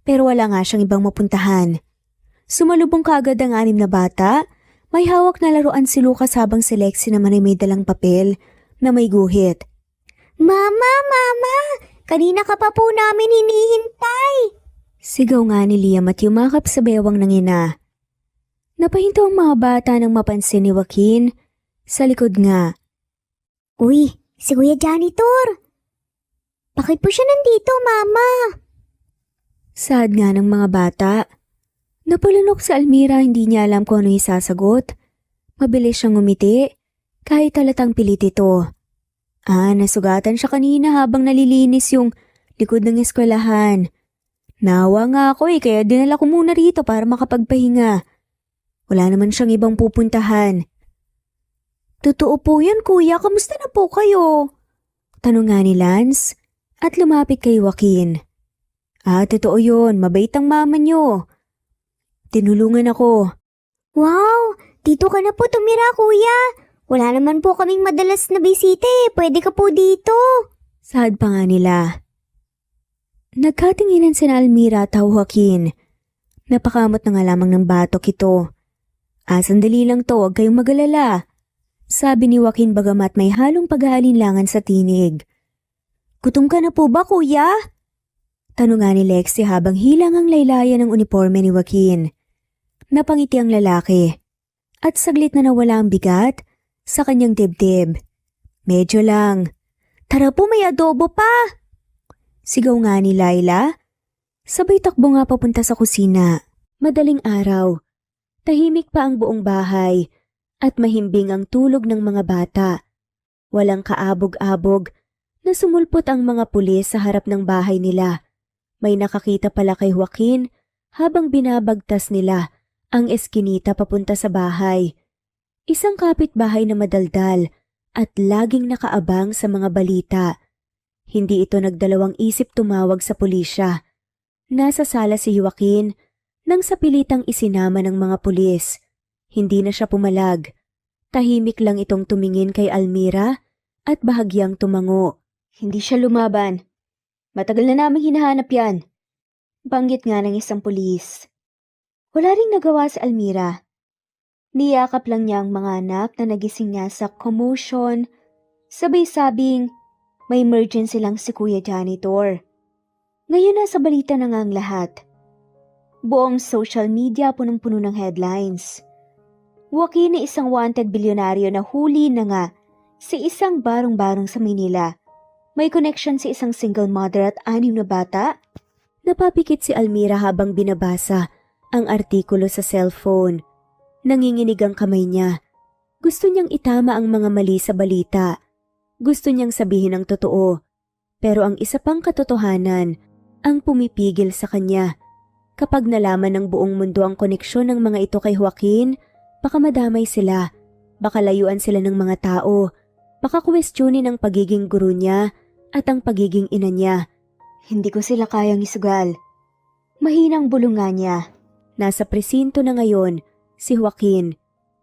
Pero wala nga siyang ibang mapuntahan. Sumalubong kaagad ang 6 na bata. May hawak na laruan si Lucas habang si Lexie naman ay may dalang papel na may guhit. Mama! Kanina ka pa po namin hinihintay! Sigaw nga ni Liam at yumakap sa bewang ng ina. Napahinto ang mga bata nang mapansin ni Joaquin. Sa likod nga. Uy, si Kuya Janitor! Bakit po siya nandito, Mama? Sad nga ng mga bata. Napalunok si Almira, hindi niya alam kung ano isasagot. Mabilis siyang ngumiti, kahit halatang pilit ito. Nasugatan siya kanina habang nalilinis yung likod ng eskwelahan. Nawa nga ako kaya dinala ko muna rito para makapagpahinga. Wala naman siyang ibang pupuntahan. Totoo po yan, kuya. Kamusta na po kayo? Tanong nga ni Lance at lumapit kay Joaquin. Totoo yun. Mabait ang mama niyo. Tinulungan ako. Wow! Dito ka na po tumira, kuya. Wala naman po kaming madalas na bisita Pwede ka po dito. Sad pa nga nila. Nagkatinginan si Almira at Joaquin. Napakamot na nga lamang ng batok ito. Sandali lang to, huwag kayong mag-alala. Sabi ni Joaquin bagamat may halong pag-aalinlangan sa tinig. Gutom ka na po ba, kuya? Tanong nga ni Lexie habang hilang ang laylayan ng uniforme ni Joaquin. Napangiti ang lalaki at saglit na nawala ang bigat sa kanyang dibdib. Medyo lang. Tara po, may adobo pa! Sigaw nga ni Laila. Sabay takbo nga papunta sa kusina. Madaling araw. Tahimik pa ang buong bahay at mahimbing ang tulog ng mga bata. Walang kaabog-abog na sumulpot ang mga pulis sa harap ng bahay nila. May nakakita pala kay Joaquin habang binabagtas nila ang eskinita papunta sa bahay. Isang kapitbahay na madaldal at laging nakaabang sa mga balita. Hindi ito nagdalawang isip tumawag sa pulisya. Nasa sala si Joaquin nang sa pilitang isinama ng mga pulis. Hindi na siya pumalag. Tahimik lang itong tumingin kay Almira at bahagyang tumango. Hindi siya lumaban. Matagal na naming hinahanap yan. Banggit nga ng isang pulis. Wala ring nagawa si Almira. Niyakap lang niya ang mga anak na nagising nga sa commotion. Sabay sabing may emergency lang si Kuya Janitor. Ngayon nasa balita na nga ang lahat. Buong social media punong-puno ng headlines. Joaquin na isang wanted bilyonaryo na huli na nga si isang barong-barong sa Manila. May connection si isang single mother at 6 na bata. Napapikit si Almira habang binabasa ang artikulo sa cellphone. Nanginginig ang kamay niya. Gusto niyang itama ang mga mali sa balita. Gusto niyang sabihin ang totoo. Pero ang isa pang katotohanan ang pumipigil sa kanya. Kapag nalaman ng buong mundo ang koneksyon ng mga ito kay Joaquin, baka madamay sila. Baka layuan sila ng mga tao. Baka kwestiyonin ang pagiging guru niya at ang pagiging ina niya. Hindi ko sila kayang isugal. Mahinang bulungan niya. Nasa presinto na ngayon si Joaquin.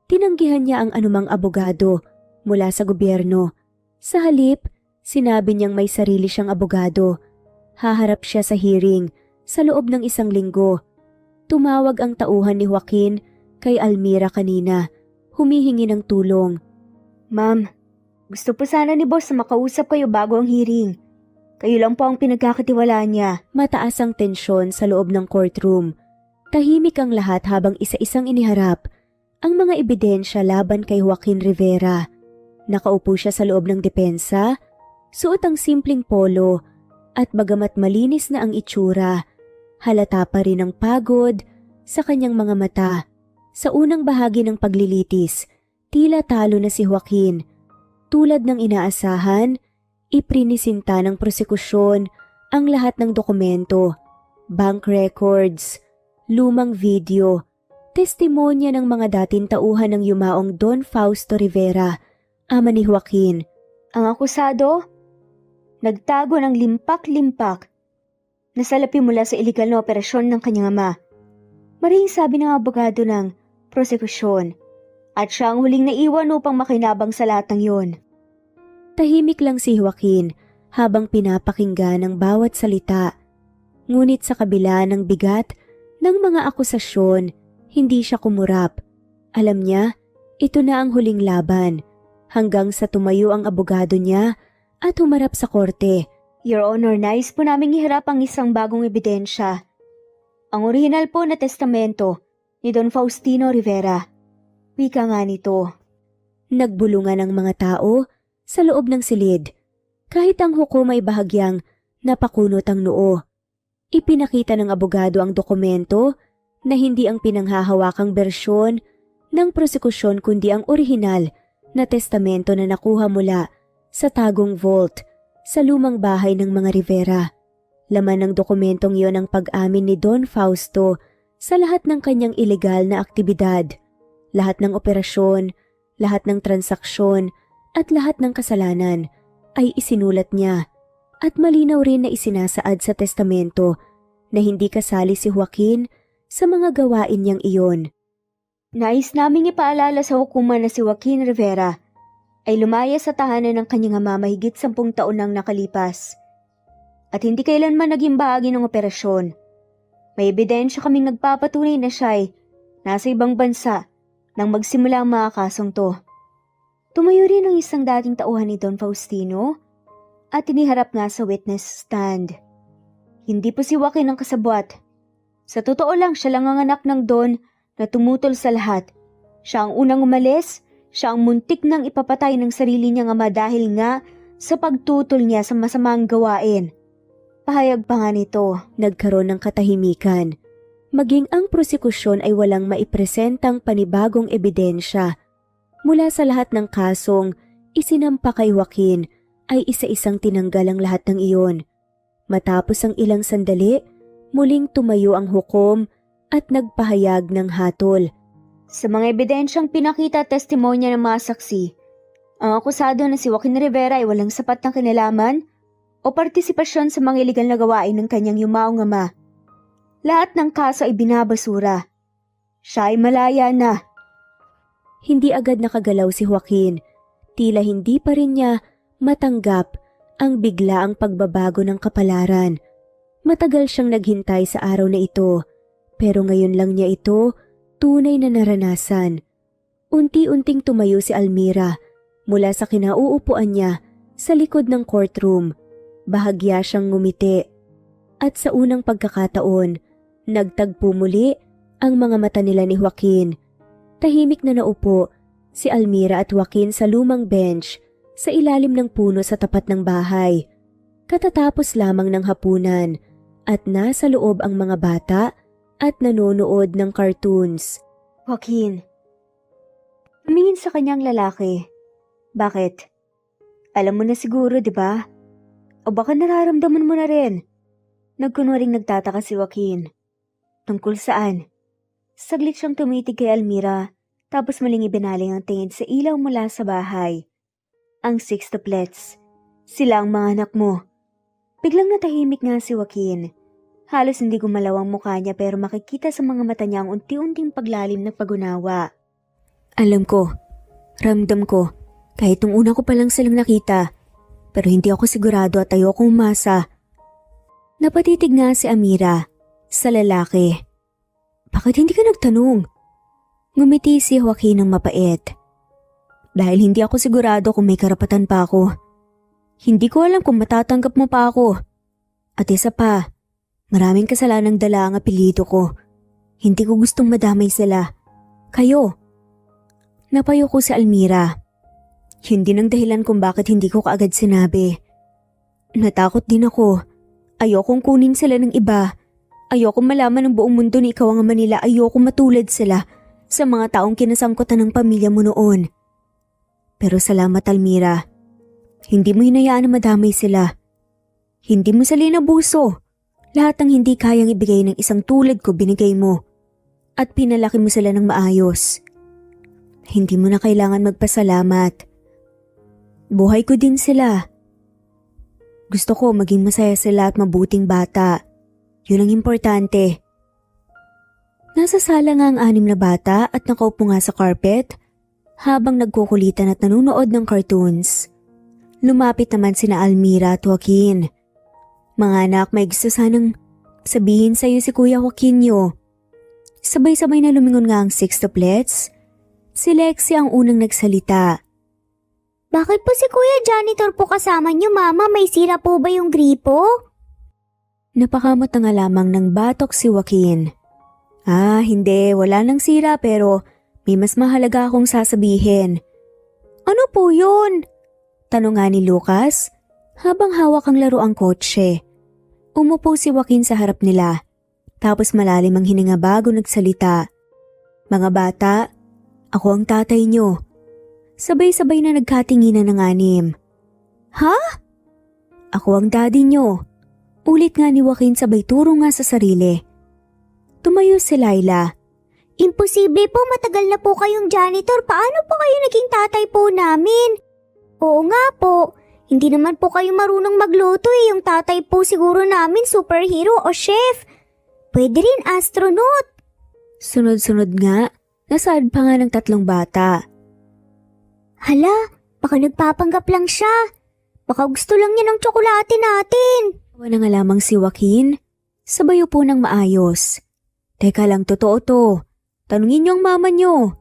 Tinanggihan niya ang anumang abogado mula sa gobyerno. Sa halip, sinabi niyang may sarili siyang abogado. Haharap siya sa hearing sa loob ng 1 linggo. Tumawag ang tauhan ni Joaquin kay Almira kanina, humihingi ng tulong. Ma'am, Gusto po sana ni boss na makausap kayo bago ang hearing. Kayo lang po ang pinagkakatiwalaan niya. Mataas ang tensyon sa loob ng courtroom. Tahimik ang lahat habang isa-isang iniharap ang mga ebidensya laban kay Joaquin Rivera. Nakaupo siya sa loob ng depensa, suot ang simpleng polo at bagamat malinis na ang itsura, halata pa rin ang pagod sa kanyang mga mata. Sa unang bahagi ng paglilitis, tila talo na si Joaquin. Tulad ng inaasahan, iprinisinta ng prosekusyon ang lahat ng dokumento, bank records, lumang video, testimonya ng mga dating tauhan ng yumaong Don Fausto Rivera, ama ni Joaquin. Ang akusado, nagtago ng limpak-limpak na salapi mula sa iligal na operasyon ng kanyang ama. Maring sabi ng abogado ng prosekusyon at siya ang huling naiwan upang makinabang sa lahat ng yun. Tahimik lang si Joaquin habang pinapakinggan ang bawat salita. Ngunit sa kabila ng bigat ng mga akusasyon, hindi siya kumurap. Alam niya, ito na ang huling laban. Hanggang sa tumayo ang abogado niya at humarap sa korte. Your Honor, nais po naming iharap ang isang bagong ebidensya. Ang orihinal po na testamento ni Don Faustino Rivera. Wika nga nito. Nagbulungan ang mga tao sa loob ng silid. Kahit ang hukom ay bahagyang napakunot ang noo. Ipinakita ng abogado ang dokumento na hindi ang pinanghahawakang bersyon ng prosekusyon kundi ang orihinal na testamento na nakuha mula sa tagong vault sa lumang bahay ng mga Rivera. Laman ng dokumentong iyon ang pag-amin ni Don Fausto sa lahat ng kanyang ilegal na aktibidad, lahat ng operasyon, lahat ng transaksyon, at lahat ng kasalanan ay isinulat niya at malinaw rin na isinasaad sa testamento na hindi kasali si Joaquin sa mga gawain niyang iyon. Nais naming ipaalala sa hukuman na si Joaquin Rivera ay lumaya sa tahanan ng kanyang ama mahigit 10 taon nang nakalipas at hindi kailanman naging bahagi ng operasyon. May ebidensya kaming nagpapatunay na siya ay nasa ibang bansa nang magsimula ang mga kasong to. Tumayo rin ang isang dating tauhan ni Don Faustino at iniharap nga sa witness stand. Hindi po si Joaquin ang kasabwat. Sa totoo lang, siya lang ang anak ng Don na tumutol sa lahat. Siya ang unang umalis, siya ang muntik nang ipapatay ng sarili niyang ama dahil nga sa pagtutol niya sa masamang gawain. Pahayag pa nga nito, nagkaroon ng katahimikan. Maging ang prosekusyon ay walang maipresentang panibagong ebidensya. Mula sa lahat ng kasong isinampa kay Joaquin ay isa-isang tinanggal ang lahat ng iyon. Matapos ang ilang sandali, muling tumayo ang hukom at nagpahayag ng hatol. Sa mga ebidensyang pinakita at testimonya ng mga saksi, ang akusado na si Joaquin Rivera ay walang sapat na kinalaman o partisipasyon sa mga iligal na gawain ng kanyang yumaong ama. Lahat ng kaso ay binabasura. Siya ay malaya na. Hindi agad nakagalaw si Joaquin. Tila hindi pa rin niya matanggap ang biglaang pagbabago ng kapalaran. Matagal siyang naghintay sa araw na ito, pero ngayon lang niya ito tunay na naranasan. Unti-unting tumayo si Almira mula sa kinauupuan niya sa likod ng courtroom. Bahagya siyang ngumiti. At sa unang pagkakataon, nagtagpo muli ang mga mata nila ni Joaquin. Tahimik na naupo si Almira at Joaquin sa lumang bench sa ilalim ng puno sa tapat ng bahay. Katatapos lamang ng hapunan at nasa loob ang mga bata at nanonood ng cartoons. Joaquin, tumingin sa kanyang lalaki. Bakit? Alam mo na siguro, di ba? O baka nararamdaman mo na rin? Nagkunwaring nagtataka si Joaquin. Tungkol saan? Saglit siyang tumitig kay Almira, tapos muling ibinaling ang tingin sa ilaw mula sa bahay. Ang sextuplets. Sila ang mga anak mo. Biglang natahimik nga si Joaquin. Halos hindi gumalaw ang mukha niya pero makikita sa mga mata niya ang unti-unting paglalim ng pag-unawa. Alam ko, ramdam ko, kahit nung una ko pa lang silang nakita. Pero hindi ako sigurado at ayokong umasa. Napatitig nga si Amira sa lalaki. Bakit hindi ka nagtanong? Ngumiti si Joaquin ng mapait. Dahil hindi ako sigurado kung may karapatan pa ako. Hindi ko alam kung matatanggap mo pa ako. At isa pa, maraming kasalanang dala ang apelyido ko. Hindi ko gustong madamay sila. Kayo. Napayo ko si Almira. Yun din ang dahilan kung bakit hindi ko kaagad sinabi. Natakot din ako. Ayokong kunin sila ng iba. Ayokong malaman ng buong mundo na ikaw ang ama nila. Ayokong matulad sila sa mga taong kinasangkutan ng pamilya mo noon. Pero salamat, Almira. Hindi mo hinayaan na madamay sila. Hindi mo sila inabuso. Lahat ng hindi kayang ibigay ng isang tulad ko binigay mo. At pinalaki mo sila ng maayos. Hindi mo na kailangan magpasalamat. Buhay ko din sila. Gusto ko maging masaya sila at mabuting bata. Yun ang importante. Nasa sala nga ang 6 na bata at nakaupo nga sa carpet habang nagkukulitan at nanunood ng cartoons. Lumapit naman sina Almira at Joaquin. Mga anak, may gusto sanang sabihin sa'yo si Kuya Joaquin nyo. Sabay-sabay na lumingon nga ang sextuplets. Si Lexie ang unang nagsalita. Bakit po si Kuya Janitor po kasama niyo, Mama? May sira po ba yung gripo? Napakamot na nga lamang ng batok si Joaquin. Hindi, wala nang sira pero may mas mahalaga akong sasabihin. Ano po yun? Tanong nga ni Lucas habang hawak ang laruang kotse. Umupo si Joaquin sa harap nila, tapos malalim ang hininga bago nagsalita. Mga bata, ako ang tatay nyo. Sabay-sabay na nagkatinginan ng 6. Ha? Ako ang daddy nyo. Ulit nga ni Joaquin sabay turo nga sa sarili. Tumayo si Laila. Imposible po, matagal na po kayong janitor. Paano po kayo naging tatay po namin? Oo nga po. Hindi naman po kayo marunong magluto eh. Yung tatay po siguro namin superhero o chef. Pwede rin astronaut. Sunod-sunod nga, nasaad pa nga ng 3 bata. Hala, baka nagpapanggap lang siya. Baka gusto lang niya ng tsokolate natin. Wala nga lamang si Joaquin. Sabay upo ng maayos. Teka lang, totoo to. Tanungin niyo ang mama niyo.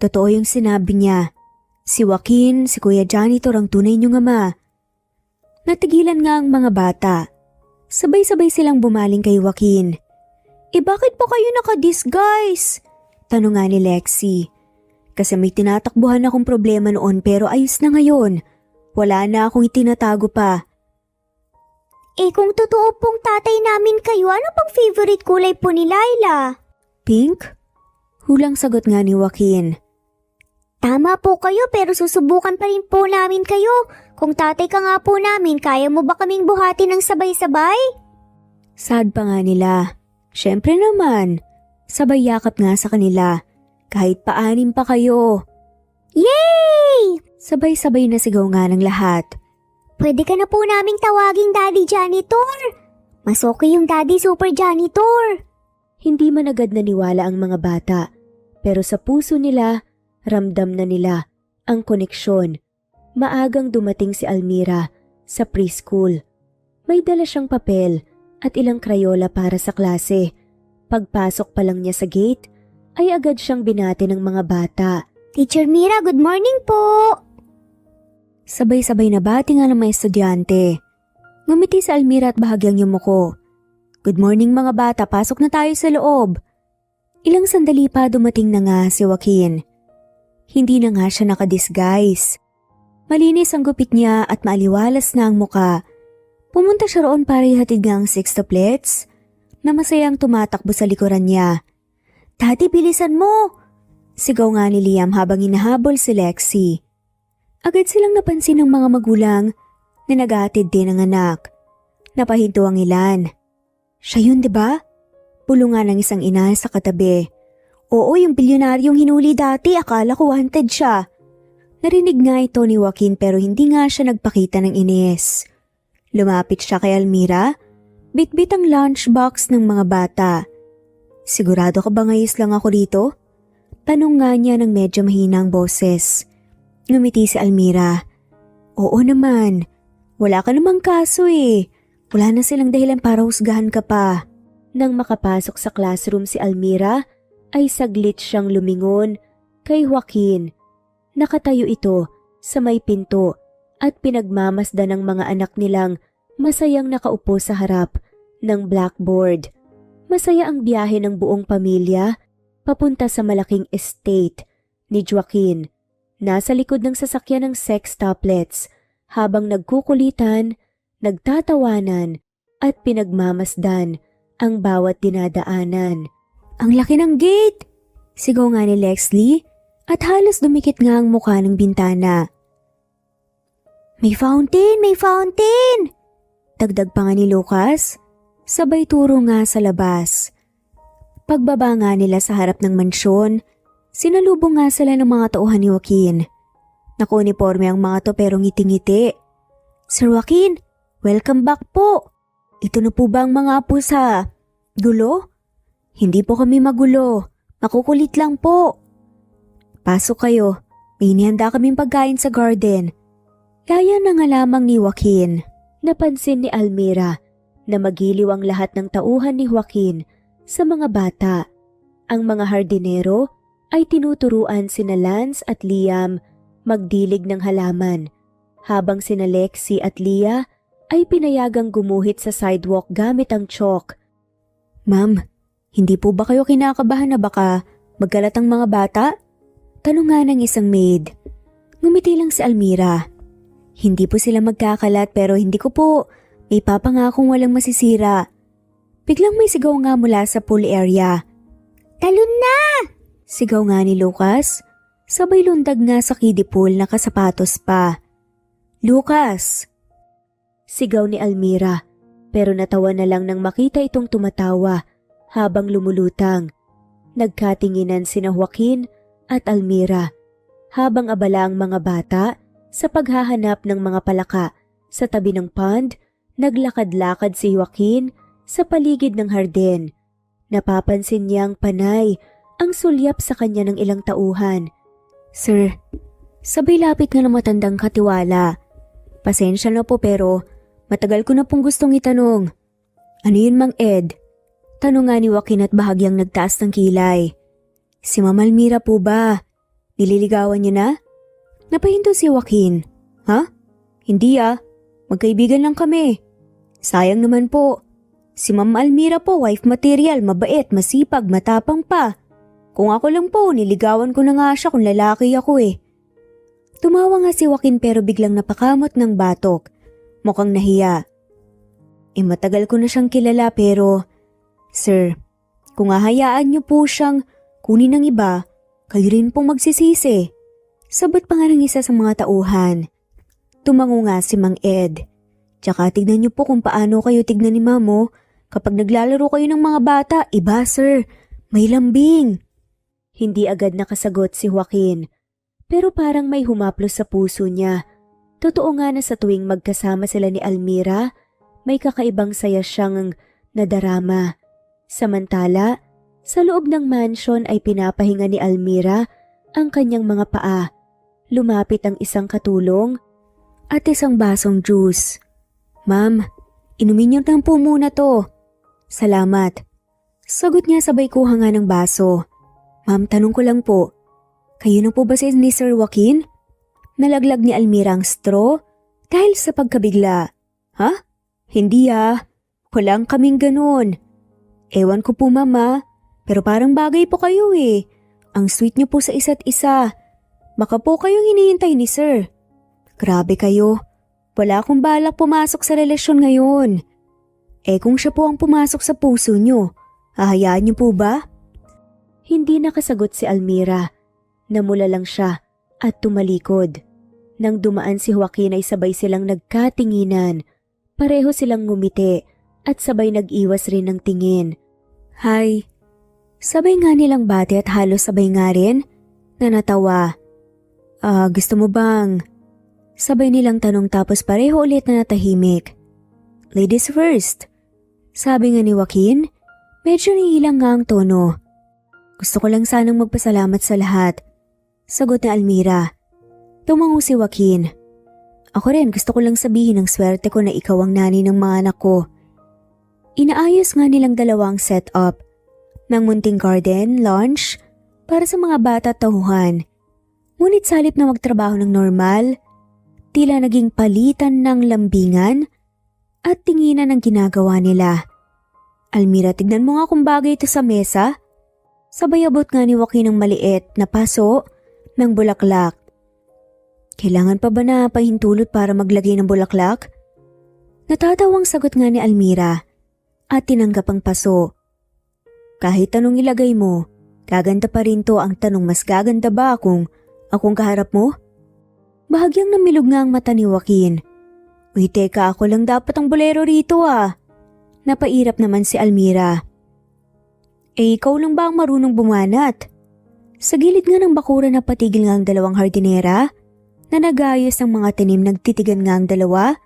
Totoo yung sinabi niya. Si Joaquin, si Kuya Janitor ang tunay niyong ama. Natigilan nga ang mga bata. Sabay-sabay silang bumaling kay Joaquin. Bakit po kayo naka-disguise? Tanong nga ni Lexie. Kasi may tinatakbuhan akong problema noon pero ayos na ngayon. Wala na akong itinatago pa. Kung totoo pong tatay namin kayo, ano pang favorite kulay po ni Laila? Pink? Hulang sagot nga ni Joaquin. Tama po kayo pero susubukan pa rin po namin kayo. Kung tatay ka nga po namin, kaya mo ba kaming buhatin ng sabay-sabay? Sad pa nga nila. Siyempre naman. Sabay yakap nga sa kanila. Kahit pa-6 pa kayo. Yay! Sabay-sabay na sigaw nga ng lahat. Pwede ka na po naming tawaging Daddy Janitor. Mas okay yung Daddy Super Janitor. Hindi man agad naniwala ang mga bata. Pero sa puso nila, ramdam na nila ang koneksyon. Maagang dumating si Almira sa preschool. May dala siyang papel at ilang krayola para sa klase. Pagpasok pa lang niya sa gate, ay agad siyang binati ng mga bata. Teacher Mira, good morning po. Sabay-sabay na bati nga ng mga estudyante. Ngumiti si Almira at bahagyang yumuko. Good morning mga bata, pasok na tayo sa loob. Ilang sandali pa dumating na nga si Joaquin. Hindi na nga siya nakadisguise. Malinis ang gupit niya at maaliwalas na ang muka. Pumunta siya roon para ihatid nga ang sextuplets na masayang tumatakbo sa likuran niya. Daddy, bilisan mo! Sigaw nga ni Liam habang hinahabol si Lexie. Agad silang napansin ng mga magulang na naghahatid din ng anak. Napahinto ang ilan. Siya yun, diba? Bulungan ng isang ina sa katabi. Oo, yung bilyonaryong hinuli dati, akala ko wanted siya. Narinig nga ito ni Joaquin pero hindi nga siya nagpakita ng inis. Lumapit siya kay Almira, bitbit ang lunchbox ng mga bata. Sigurado ka ba ngayos lang ako dito? Tanong nga niya ng medyo mahinang boses. Ngumiti si Almira. Oo naman, wala ka namang kaso eh. Wala na silang dahilan para husgahan ka pa. Nang makapasok sa classroom si Almira, ay saglit siyang lumingon kay Joaquin. Nakatayo ito sa may pinto at pinagmamasdan ng mga anak nilang masayang nakaupo sa harap ng blackboard. Masaya ang biyahe ng buong pamilya papunta sa malaking estate ni Joaquin. Nasa likod ng sasakyan ng sextuplets habang nagkukulitan, nagtatawanan at pinagmamasdan ang bawat dinadaanan. Ang laki ng gate! Sigaw nga ni Lexley at halos dumikit nga ang mukha ng bintana. May fountain! May fountain! Dagdag pa nga ni Lucas, sabay turo nga sa labas. Pagbaba nga nila sa harap ng mansyon, sinalubong nga sila ng mga tauhan ni Joaquin. Naka-uniforme ang mga to pero ngiti-ngiti. Sir Joaquin, welcome back po. Ito na po ba ang mga apo sa gulo? Hindi po kami magulo. Makukulit lang po. Pasok kayo. May inihanda kaming pagkain sa garden. Kaya na nga lamang ni Joaquin. Napansin ni Almira na magiliw ang lahat ng tauhan ni Joaquin sa mga bata. Ang mga hardinero ay tinuturuan sina Lance at Liam magdilig ng halaman, habang sina Lexi at Leah ay pinayagang gumuhit sa sidewalk gamit ang chalk. Ma'am, hindi po ba kayo kinakabahan na baka magkalat ang mga bata? Tanong nga ng isang maid. Ngumiti lang si Almira. Hindi po sila magkakalat pero hindi ko po. May papangakong walang masisira. Biglang may sigaw nga mula sa pool area. Talon na! Sigaw nga ni Lucas. Sabay lundag nga sa kiddie pool na kasapatos pa. Lucas! Sigaw ni Almira pero natawa na lang nang makita itong tumatawa habang lumulutang. Nagkatinginan sina Joaquin at Almira habang abala ang mga bata sa paghahanap ng mga palaka sa tabi ng pond. Naglakad-lakad si Joaquin sa paligid ng hardin. Napapansin niyang panay ang sulyap sa kanya ng ilang tauhan. Sir, sabay lapit nga ng matandang katiwala. Pasensya na po pero matagal ko na pong gustong itanong. Ano yun, Mang Ed? Tanong nga ni Joaquin at bahagyang nagtaas ng kilay. Si Ma'am Almira po ba? Nililigawan niyo na? Napahinto si Joaquin. Ha? Hindi magkaibigan lang kami. Sayang naman po. Si Ma'am Almira po, wife material, mabait, masipag, matapang pa. Kung ako lang po, niligawan ko na nga siya kung lalaki ako eh. Tumawa nga si Joaquin pero biglang napakamot ng batok. Mukhang nahiya. Matagal ko na siyang kilala pero, Sir, kung hahayaan niyo po siyang kunin ng iba, kayo rin pong magsisisi. Sabot pa nga ng isa sa mga tauhan. Tumango nga si Mang Ed. Tsaka tignan niyo po kung paano kayo tignan ni Mamo. Kapag naglalaro kayo ng mga bata, iba sir, may lambing. Hindi agad nakasagot si Joaquin. Pero parang may humaplos sa puso niya. Totoo nga na sa tuwing magkasama sila ni Almira, may kakaibang saya siyang nadarama. Samantala, sa loob ng mansion ay pinapahinga ni Almira ang kanyang mga paa. Lumapit ang isang katulong at isang basong juice. Ma'am, inumin niyo lang po muna to. Salamat. Sagot niya sabay kuha nga ng baso. Ma'am, tanong ko lang po. Kayo na po ba si ni Sir Joaquin? Nalaglag ni Almira ang straw dahil sa pagkabigla. Ha? Hindi Walang kaming ganun. Ewan ko po mama, pero parang bagay po kayo eh. Ang sweet niyo po sa isa't isa. Baka po kayong hinihintay ni Sir. Grabe kayo. Wala akong balak pumasok sa relasyon ngayon. Kung siya po ang pumasok sa puso niyo, hahayaan niyo po ba? Hindi nakasagot si Almira. Namula lang siya at tumalikod. Nang dumaan si Joaquin ay sabay silang nagkatinginan. Pareho silang ngumiti at sabay nag-iwas rin ng tingin. Hi. Sabay nga nilang bati at halos sabay nga rin na natawa. Gusto mo bang? Sabay nilang tanong tapos pareho ulit na natahimik. Ladies first. Sabi nga ni Joaquin, medyo nihilang nga ang tono. Gusto ko lang sanang magpasalamat sa lahat. Sagot ni Almira. Tumango si Joaquin. Ako rin gusto ko lang sabihin ng swerte ko na ikaw ang nanay ng mga anak ko. Inaayos nga nilang dalawang setup ng munting garden, lunch, para sa mga bata at tauhan. Ngunit sa halip na magtrabaho ng normal, tila naging palitan ng lambingan at tinginan ng ginagawa nila. Almira, tignan mo nga kung bagay ito sa mesa. Sabay abot nga ni Joaquin ng maliit na paso ng bulaklak. Kailangan pa ba na pahintulot para maglagay ng bulaklak? Natatawang sagot nga ni Almira at tinanggap ang paso. Kahit anong ilagay mo, gaganda pa rin to. Ang tanong, mas gaganda ba kung akong kaharap mo? Bahagyang namilog nga ang mata ni Joaquin. Uy, teka, ako lang dapat ang bolero rito ah. Napairap naman si Almira. Ikaw lang ba ang marunong bumanat? Sa gilid nga ng bakuran na patigil nga ang dalawang hardinera na nagayos ng mga tanim, nagtitigan nga ang dalawa.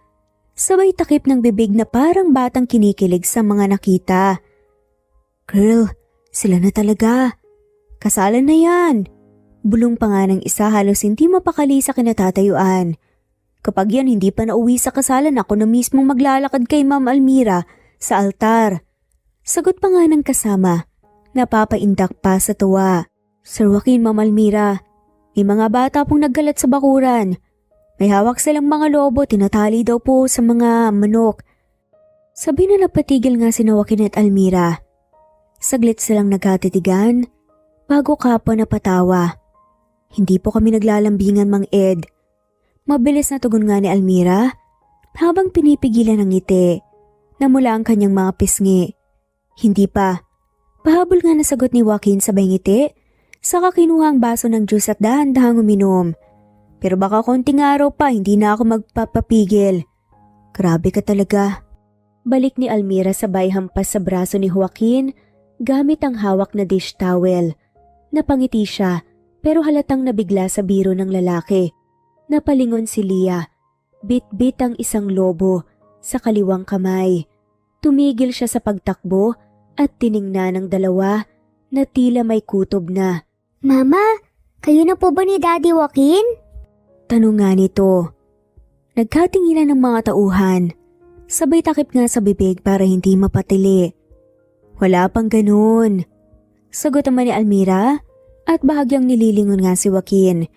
Sabay takip ng bibig na parang batang kinikilig sa mga nakita. Girl, sila na talaga. Kasalan na yan. Bulong pa nga ng isa, halos hindi mapakali sa kinatatayuan. Kapag yan hindi pa nauwi sa kasalan, ako na mismong maglalakad kay Ma'am Almira sa altar. Sagot pa nga ng kasama, napapaindak pa sa tuwa. Sir Joaquin, Ma'am Almira, may mga bata pong naggalat sa bakuran. May hawak silang mga lobo, tinatali daw po sa mga manok. Sabi na napatigil nga si Joaquin at Almira. Saglit silang nagkatitigan bago kapwa napatawa. Hindi po kami naglalambingan, Mang Ed. Mabilis na tugon nga ni Almira habang pinipigilan ng ngiti na mula ang kanyang mga pisngi. Hindi pa. Pahabol nga na sagot ni Joaquin sabay ngiti, saka kinuha ang baso ng juice at dahan-dahang uminom. Pero baka konting araw pa, hindi na ako magpapapigil. Grabe ka talaga. Balik ni Almira sabay hampas sa braso ni Joaquin gamit ang hawak na dish towel. Napangiti siya pero halatang nabigla sa biro ng lalaki. Napalingon si Lia. Bit-bit ang isang lobo sa kaliwang kamay. Tumigil siya sa pagtakbo at tiningnan ng dalawa na tila may kutob na. Mama, kayo na po ba ni Daddy Joaquin? Tanong nga nito. Nagkatinginan ng mga tauhan. Sabay takip nga sa bibig para hindi mapatili. Wala pang ganun. Sagot naman ni Almira at bahagyang nililingon nga si Joaquin.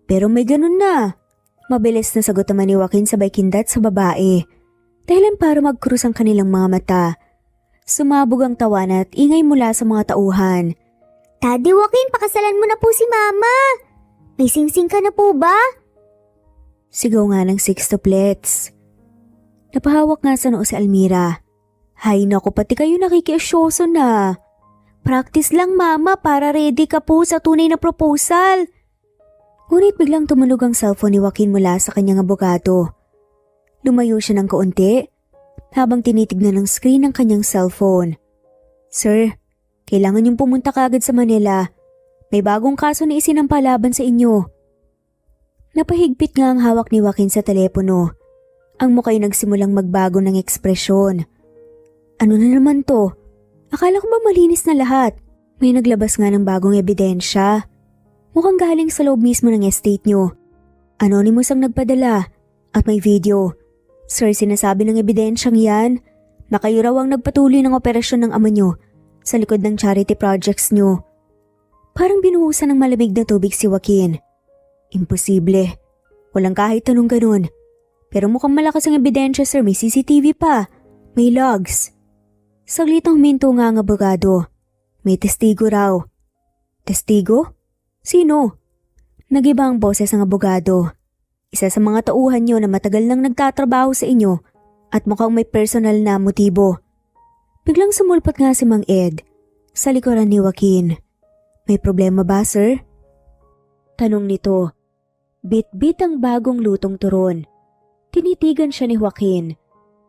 Pero may ganun na. Mabilis na sagot naman ni Joaquin sabay kindat sa babae. Dahilan para magkrus ang kanilang mga mata. Sumabog ang tawanan at ingay mula sa mga tauhan. Daddy Joaquin, pakasalan mo na po si Mama. May singsing ka na po ba? Sigaw nga ng sextuplets. Napahawak nga sa noo si Almira. Hay naku, pati kayo nakikiasyoso na. Practice lang Mama para ready ka po sa tunay na proposal. Ngunit biglang tumunog ang cellphone ni Joaquin mula sa kanyang abogado. Lumayo siya ng kaunti habang tinitignan ng screen ng kanyang cellphone. Sir, kailangan niyong pumunta kaagad sa Manila. May bagong kaso na isinampalaban sa inyo. Napahigpit nga ang hawak ni Joaquin sa telepono. Ang muka'y nagsimulang magbago ng ekspresyon. Ano na naman to? Akala ko ba malinis na lahat? May naglabas nga ng bagong ebidensya. Mukhang galing sa loob mismo ng estate nyo. Anonymous ang nagpadala at may video. Sir, sinasabi ng ebidensyang yan na kayo raw ang nagpatuloy ng operasyon ng ama nyo sa likod ng charity projects nyo. Parang binuhusan ng malamig na tubig si Joaquin. Imposible. Walang kahit anong ganun. Pero mukhang malakas ang ebidensya, sir. May CCTV pa. May logs. Saglit ang huminto nga ang abogado. May testigo raw. Testigo? Sino? Nagiba ang boses ng abogado. Isa sa mga tauhan nyo na matagal nang nagtatrabaho sa inyo at mukhang may personal na motibo. Biglang sumulpot nga si Mang Ed sa likuran ni Joaquin. May problema ba, sir? Tanong nito. Bit-bit ang bagong lutong turon. Tinitigan siya ni Joaquin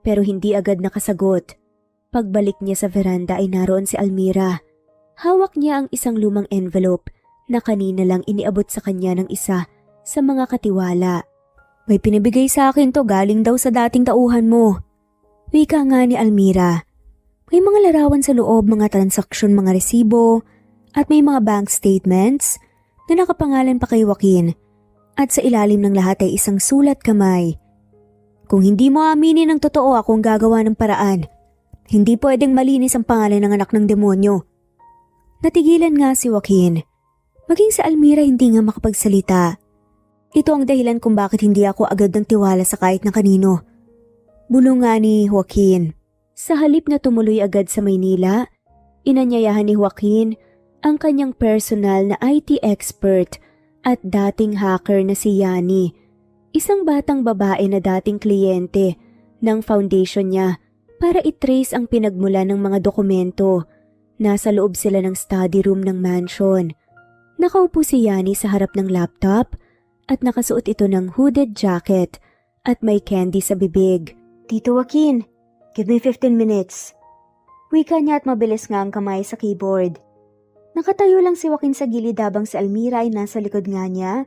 pero hindi agad nakasagot. Pagbalik niya sa veranda ay naroon si Almira. Hawak niya ang isang lumang envelope na kanina lang iniabot sa kanya ng isa sa mga katiwala. May pinibigay sa akin to, galing daw sa dating tauhan mo. Wika nga ni Almira. May mga larawan sa loob, mga transaksyon, mga resibo at may mga bank statements na nakapangalan pa kay Joaquin. At sa ilalim ng lahat ay isang sulat kamay. Kung hindi mo aminin ang totoo, ako ang gagawa ng paraan. Hindi pwedeng malinis ang pangalan ng anak ng demonyo. Natigilan nga si Joaquin. Maging sa Almira hindi nga makapagsalita. Ito ang dahilan kung bakit hindi ako agad ng tiwala sa kahit na kanino. Bulong nga ni Joaquin. Sa halip na tumuloy agad sa Maynila, inanyayahan ni Joaquin ang kanyang personal na IT expert at dating hacker na si Yani, isang batang babae na dating kliyente ng foundation niya para i-trace ang pinagmula ng mga dokumento. Nasa loob sila ng study room ng mansion. Nakaupo si Yani sa harap ng laptop at nakasuot ito ng hooded jacket at may candy sa bibig. Tito Joaquin, give me 15 minutes. Wika niya at mabilis nga ang kamay sa keyboard. Nakatayo lang si Joaquin sa gilid habang si Almira ay nasa likod nga niya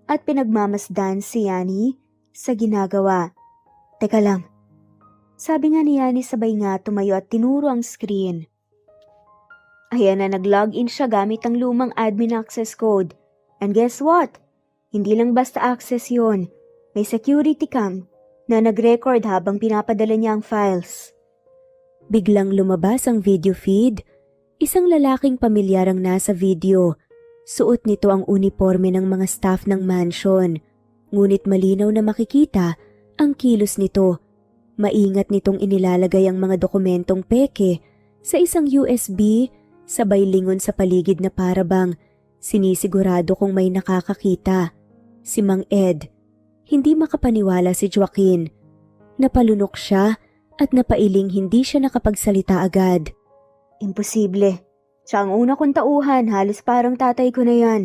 at pinagmamasdan si Yani sa ginagawa. Teka lang. Sabi nga ni Yani sabay nga tumayo at tinuro ang screen. Ayan na nag-login siya gamit ang lumang admin access code. And guess what? Hindi lang basta access yon. May security cam na nag-record habang pinapadala niya ang files. Biglang lumabas ang video feed. Isang lalaking pamilyar ang nasa video. Suot nito ang uniforme ng mga staff ng mansion. Ngunit malinaw na makikita ang kilos nito. Maingat nitong inilalagay ang mga dokumentong peke sa isang USB, sabay lingon sa paligid na parabang sinisigurado kung may nakakakita. Si Mang Ed. Hindi makapaniwala si Joaquin. Napalunok siya at napailing hindi siya nakapagsalita agad. Imposible. Siya ang una kong tauhan, halos parang tatay ko na yan.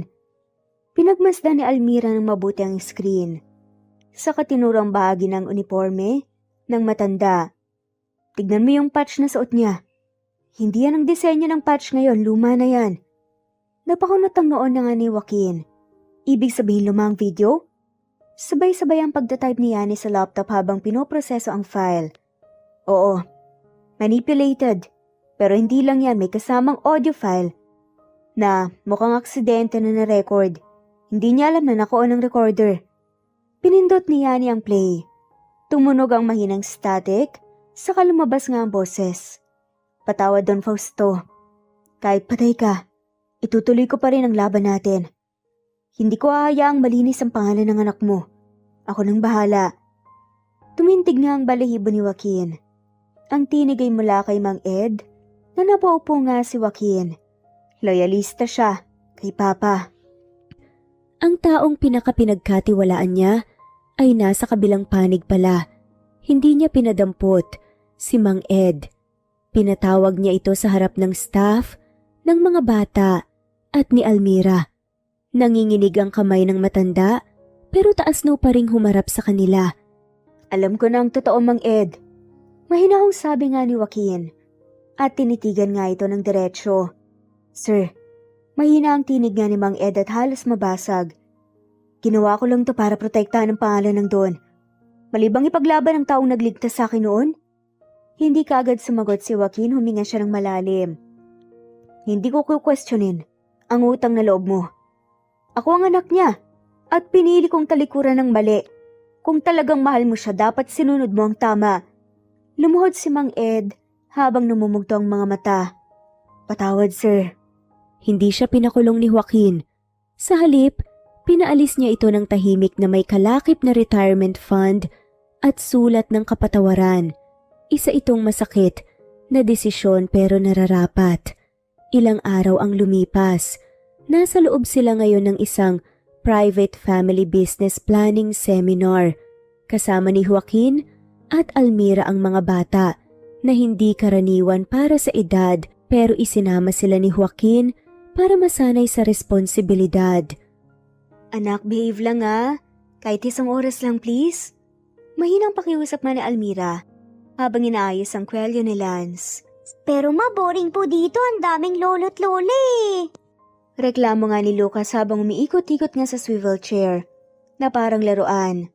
Pinagmasdan ni Almira ng mabuti ang screen. Sa katinurang bahagi ng uniforme, ng matanda. Tignan mo yung patch na suot niya. Hindi yan ang disenyo ng patch ngayon, luma na yan. Napakunot ang noon na nga ni Joaquin. Ibig sabihin lumang video? Sabay-sabay ang pagtatype ni Yani sa laptop habang pinoproseso ang file. Oo, manipulated. Pero hindi lang yan, may kasamang audio file na mukhang aksidente na na-record. Hindi niya alam na nakuha ng recorder. Pinindot ni Yani ang play. Tumunog ang mahinang static, saka lumabas nga ang boses. Patawad Don Fausto. Kahit patay ka, itutuloy ko pa rin ang laban natin. Hindi ko hahayaang malinis ang pangalan ng anak mo. Ako nang bahala. Tumintig nga ang balahibo ni Joaquin. Ang tinig ay mula kay Mang Ed na napaupo nga si Joaquin. Loyalista siya kay Papa. Ang taong pinakapinagkatiwalaan niya ay nasa kabilang panig pala. Hindi niya pinadampot si Mang Ed. Pinatawag niya ito sa harap ng staff, ng mga bata at ni Almira. Nanginginig ang kamay ng matanda pero taas no pa ring humarap sa kanila. Alam ko na ang totoo, Mang Ed. Mahinahong sabi nga ni Joaquin at tinitigan nga ito ng diretsyo. Sir, mahina ang tinig nga ni Mang Ed at halos mabasag. Ginawa ko lang to para protektahan ang pangalan ng Don. Malibang ipaglaban ang taong nagligtas sa akin noon? Hindi kaagad sumagot si Joaquin, huminga siya ng malalim. Hindi ko kukwestiyonin ang utang na loob mo. Ako ang anak niya at pinili kong talikuran ng mali. Kung talagang mahal mo siya, dapat sinunod mo ang tama. Lumuhod si Mang Ed habang namumugto ang mga mata. Patawad, sir. Hindi siya pinakulong ni Joaquin. Sa halip, pinaalis niya ito ng tahimik na may kalakip na retirement fund at sulat ng kapatawaran. Isa itong masakit na desisyon pero nararapat. Ilang araw ang lumipas. Nasa loob sila ngayon ng isang private family business planning seminar. Kasama ni Joaquin at Almira ang mga bata na hindi karaniwan para sa edad pero isinama sila ni Joaquin para masanay sa responsibilidad. Anak, behave lang ah. Kahit isang oras lang please. Mahinang pakiusap nga ni Almira habang inaayos ang kwelyo ni Lance. Pero boring po dito, ang daming lolo't lola eh. Reklamo nga ni Lucas habang umiikot-ikot nga sa swivel chair na parang laruan.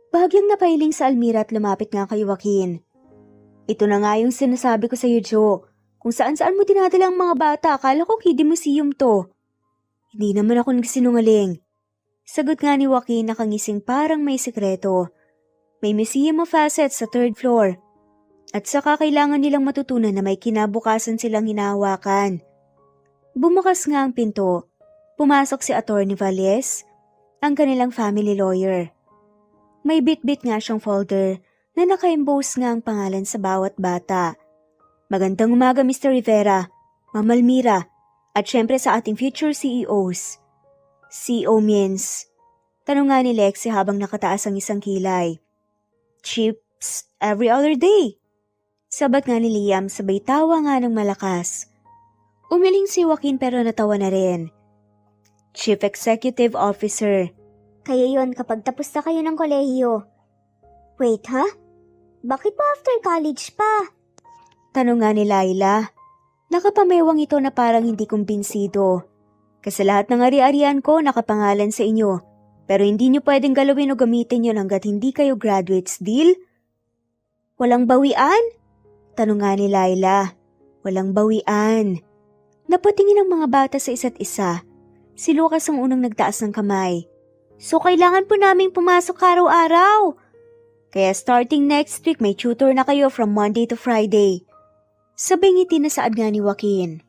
Bahagyang napailing sa Almira at lumapit nga kay Joaquin. Ito na nga yung sinasabi ko sa iyo, Joe. Kung saan-saan mo dinadala ang mga bata, akala ko kiddie museum to. Hindi naman ako nagsinungaling. Sagot nga ni Joaquin na kangising parang may sekreto. May museum of assets sa 3rd floor. At saka kailangan nilang matutunan na may kinabukasan silang hinahawakan. Bumukas nga ang pinto. Pumasok si Attorney Valles, ang kanilang family lawyer. May bit-bit nga siyang folder na naka-emboss nga ang pangalan sa bawat bata. Magandang umaga, Mr. Rivera, Ma'am Almira, at syempre sa ating future CEOs. CEO means, tanong nga ni Lexie habang nakataas ang isang kilay. Chips every other day. Sabat nga ni Liam sabay tawa nga ng malakas. Umiling si Joaquin pero natawa na rin. Chief Executive Officer. Kayo yon kapag tapos na kayo ng kolehiyo. Wait, ha? Bakit pa after college pa? Tanong nga ni Laila. Nakapamewang ito na parang hindi kumbinsido. Kasi lahat ng ari-arian ko nakapangalan sa inyo. Pero hindi nyo pwedeng galawin o gamitin yun hanggat hindi kayo graduates, deal? Walang bawian? Tanong nga ni Laila. Walang bawian. Napatingin ang mga bata sa isa't isa. Si Lucas ang unang nagtaas ng kamay. So kailangan po naming pumasok araw-araw. Kaya starting next week may tutor na kayo from Monday to Friday. Sabay ngiti na saad nga ni Joaquin.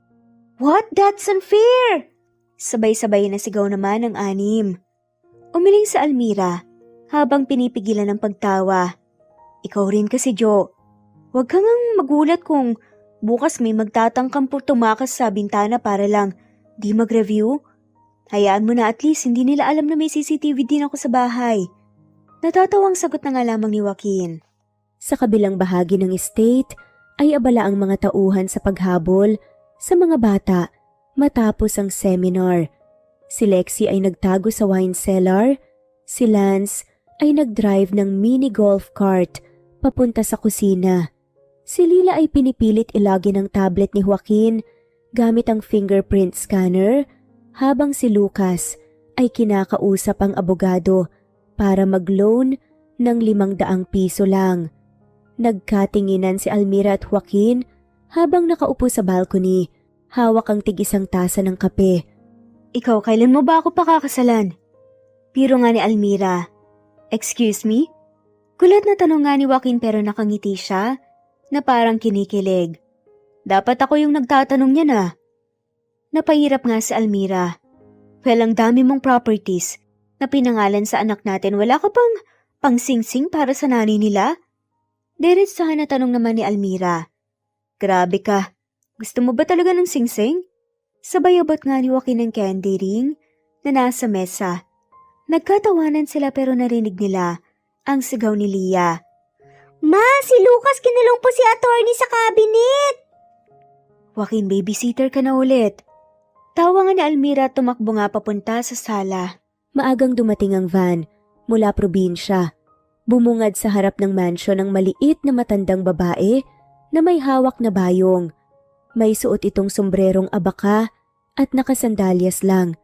What? That's unfair! Sabay-sabay na sigaw naman ang anim. Umiling sa Almira habang pinipigilan ng pagtawa. Ikaw rin kasi, Jo. Huwag kang magulat kung bukas may magtatangkang tumakas sa bintana para lang di mag-review. Hayaan mo na at least hindi nila alam na may CCTV din ako sa bahay. Natatawang sagot na nga lamang ni Joaquin. Sa kabilang bahagi ng estate ay abala ang mga tauhan sa paghabol sa mga bata matapos ang seminar. Si Lexie ay nagtago sa wine cellar, si Lance ay nagdrive ng mini golf cart papunta sa kusina. Si Lila ay pinipilit ilagin ang tablet ni Joaquin gamit ang fingerprint scanner habang si Lucas ay kinakausap ang abogado para mag-loan ng 500 piso lang. Nagkatinginan si Almira at Joaquin habang nakaupo sa balcony, hawak ang tig-isang tasa ng kape. Ikaw, kailan mo ba ako pakakasalan? Piro nga ni Almira. Excuse me? Gulat na tanong nga ni Joaquin pero nakangiti siya na parang kinikilig. Dapat ako yung nagtatanong niya na. Napahirap nga si Almira. Well, ang dami mong properties na pinangalan sa anak natin. Wala ka pang pangsingsing para sa nanay nila? Diretsahan na tanong naman ni Almira. Grabe ka. Gusto mo ba talaga ng singsing? Sabay abot nga ni Joaquin ng candy ring na nasa mesa. Nagkatawanan sila pero narinig nila ang sigaw ni Lia. Ma, si Lucas kinulong po si attorney sa cabinet. Joaquin, babysitter ka na ulit. Tawa nga ni Almira at tumakbo nga papunta sa sala. Maagang dumating ang van mula probinsya. Bumungad sa harap ng mansion ng maliit na matandang babae na may hawak na bayong. May suot itong sombrerong abaka at nakasandalyas lang.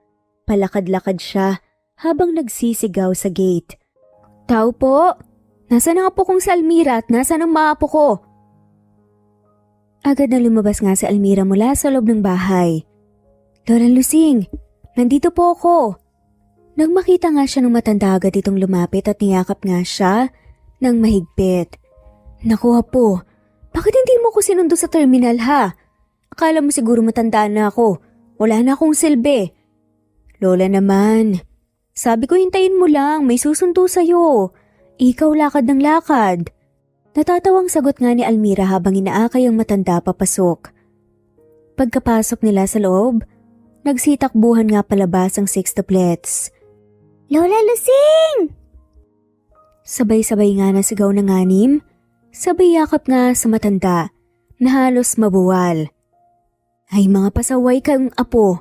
Palakad-lakad siya habang nagsisigaw sa gate. Tao po! Nasaan ang apo kong si Almira at nasaan ang mga apo ko? Agad na lumabas nga si Almira mula sa loob ng bahay. Lola Lusing, nandito po ako. Nang makita nga siya ng matanda agad itong lumapit at niyakap nga siya ng mahigpit. Naku po, bakit hindi mo ko sinundo sa terminal ha? Akala mo siguro matanda na ako. Wala na akong silbi. Lola naman, sabi ko hintayin mo lang, may susundo sa'yo. Ikaw lakad ng lakad. Natatawang sagot nga ni Almira habang inaakay ang matanda papasok. Pagkapasok nila sa loob, nagsitakbuhan nga palabas ang sextuplets. Lola Lusing! Sabay-sabay nga nasigaw ng anim, sabay yakap nga sa matanda na halos mabuwal. Ay mga pasaway kang apo.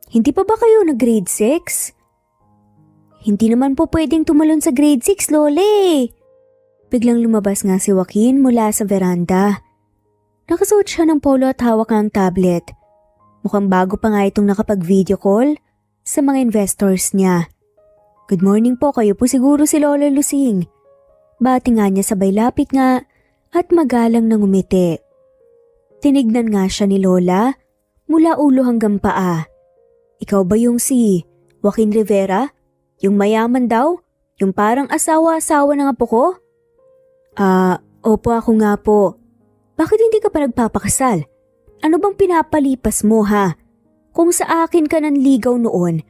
Hindi pa ba kayo nag-grade 6? Hindi naman po pwedeng tumalon sa grade 6, Lole. Biglang lumabas nga si Joaquin mula sa veranda. Nakasuot siya ng polo at hawak ang tablet. Mukhang bago pa nga itong nakapag-video call sa mga investors niya. Good morning po, kayo po siguro si Lola Lusing. Bati nga niya sabay lapit nga at magalang nang umiti. Tinignan nga siya ni Lola mula ulo hanggang paa. Ikaw ba yung si Joaquin Rivera? Yung mayaman daw? Yung parang asawa-asawa ng apo ko? Opo ako nga po. Bakit hindi ka pa nagpapakasal? Ano bang pinapalipas mo ha? Kung sa akin ka nanligaw noon,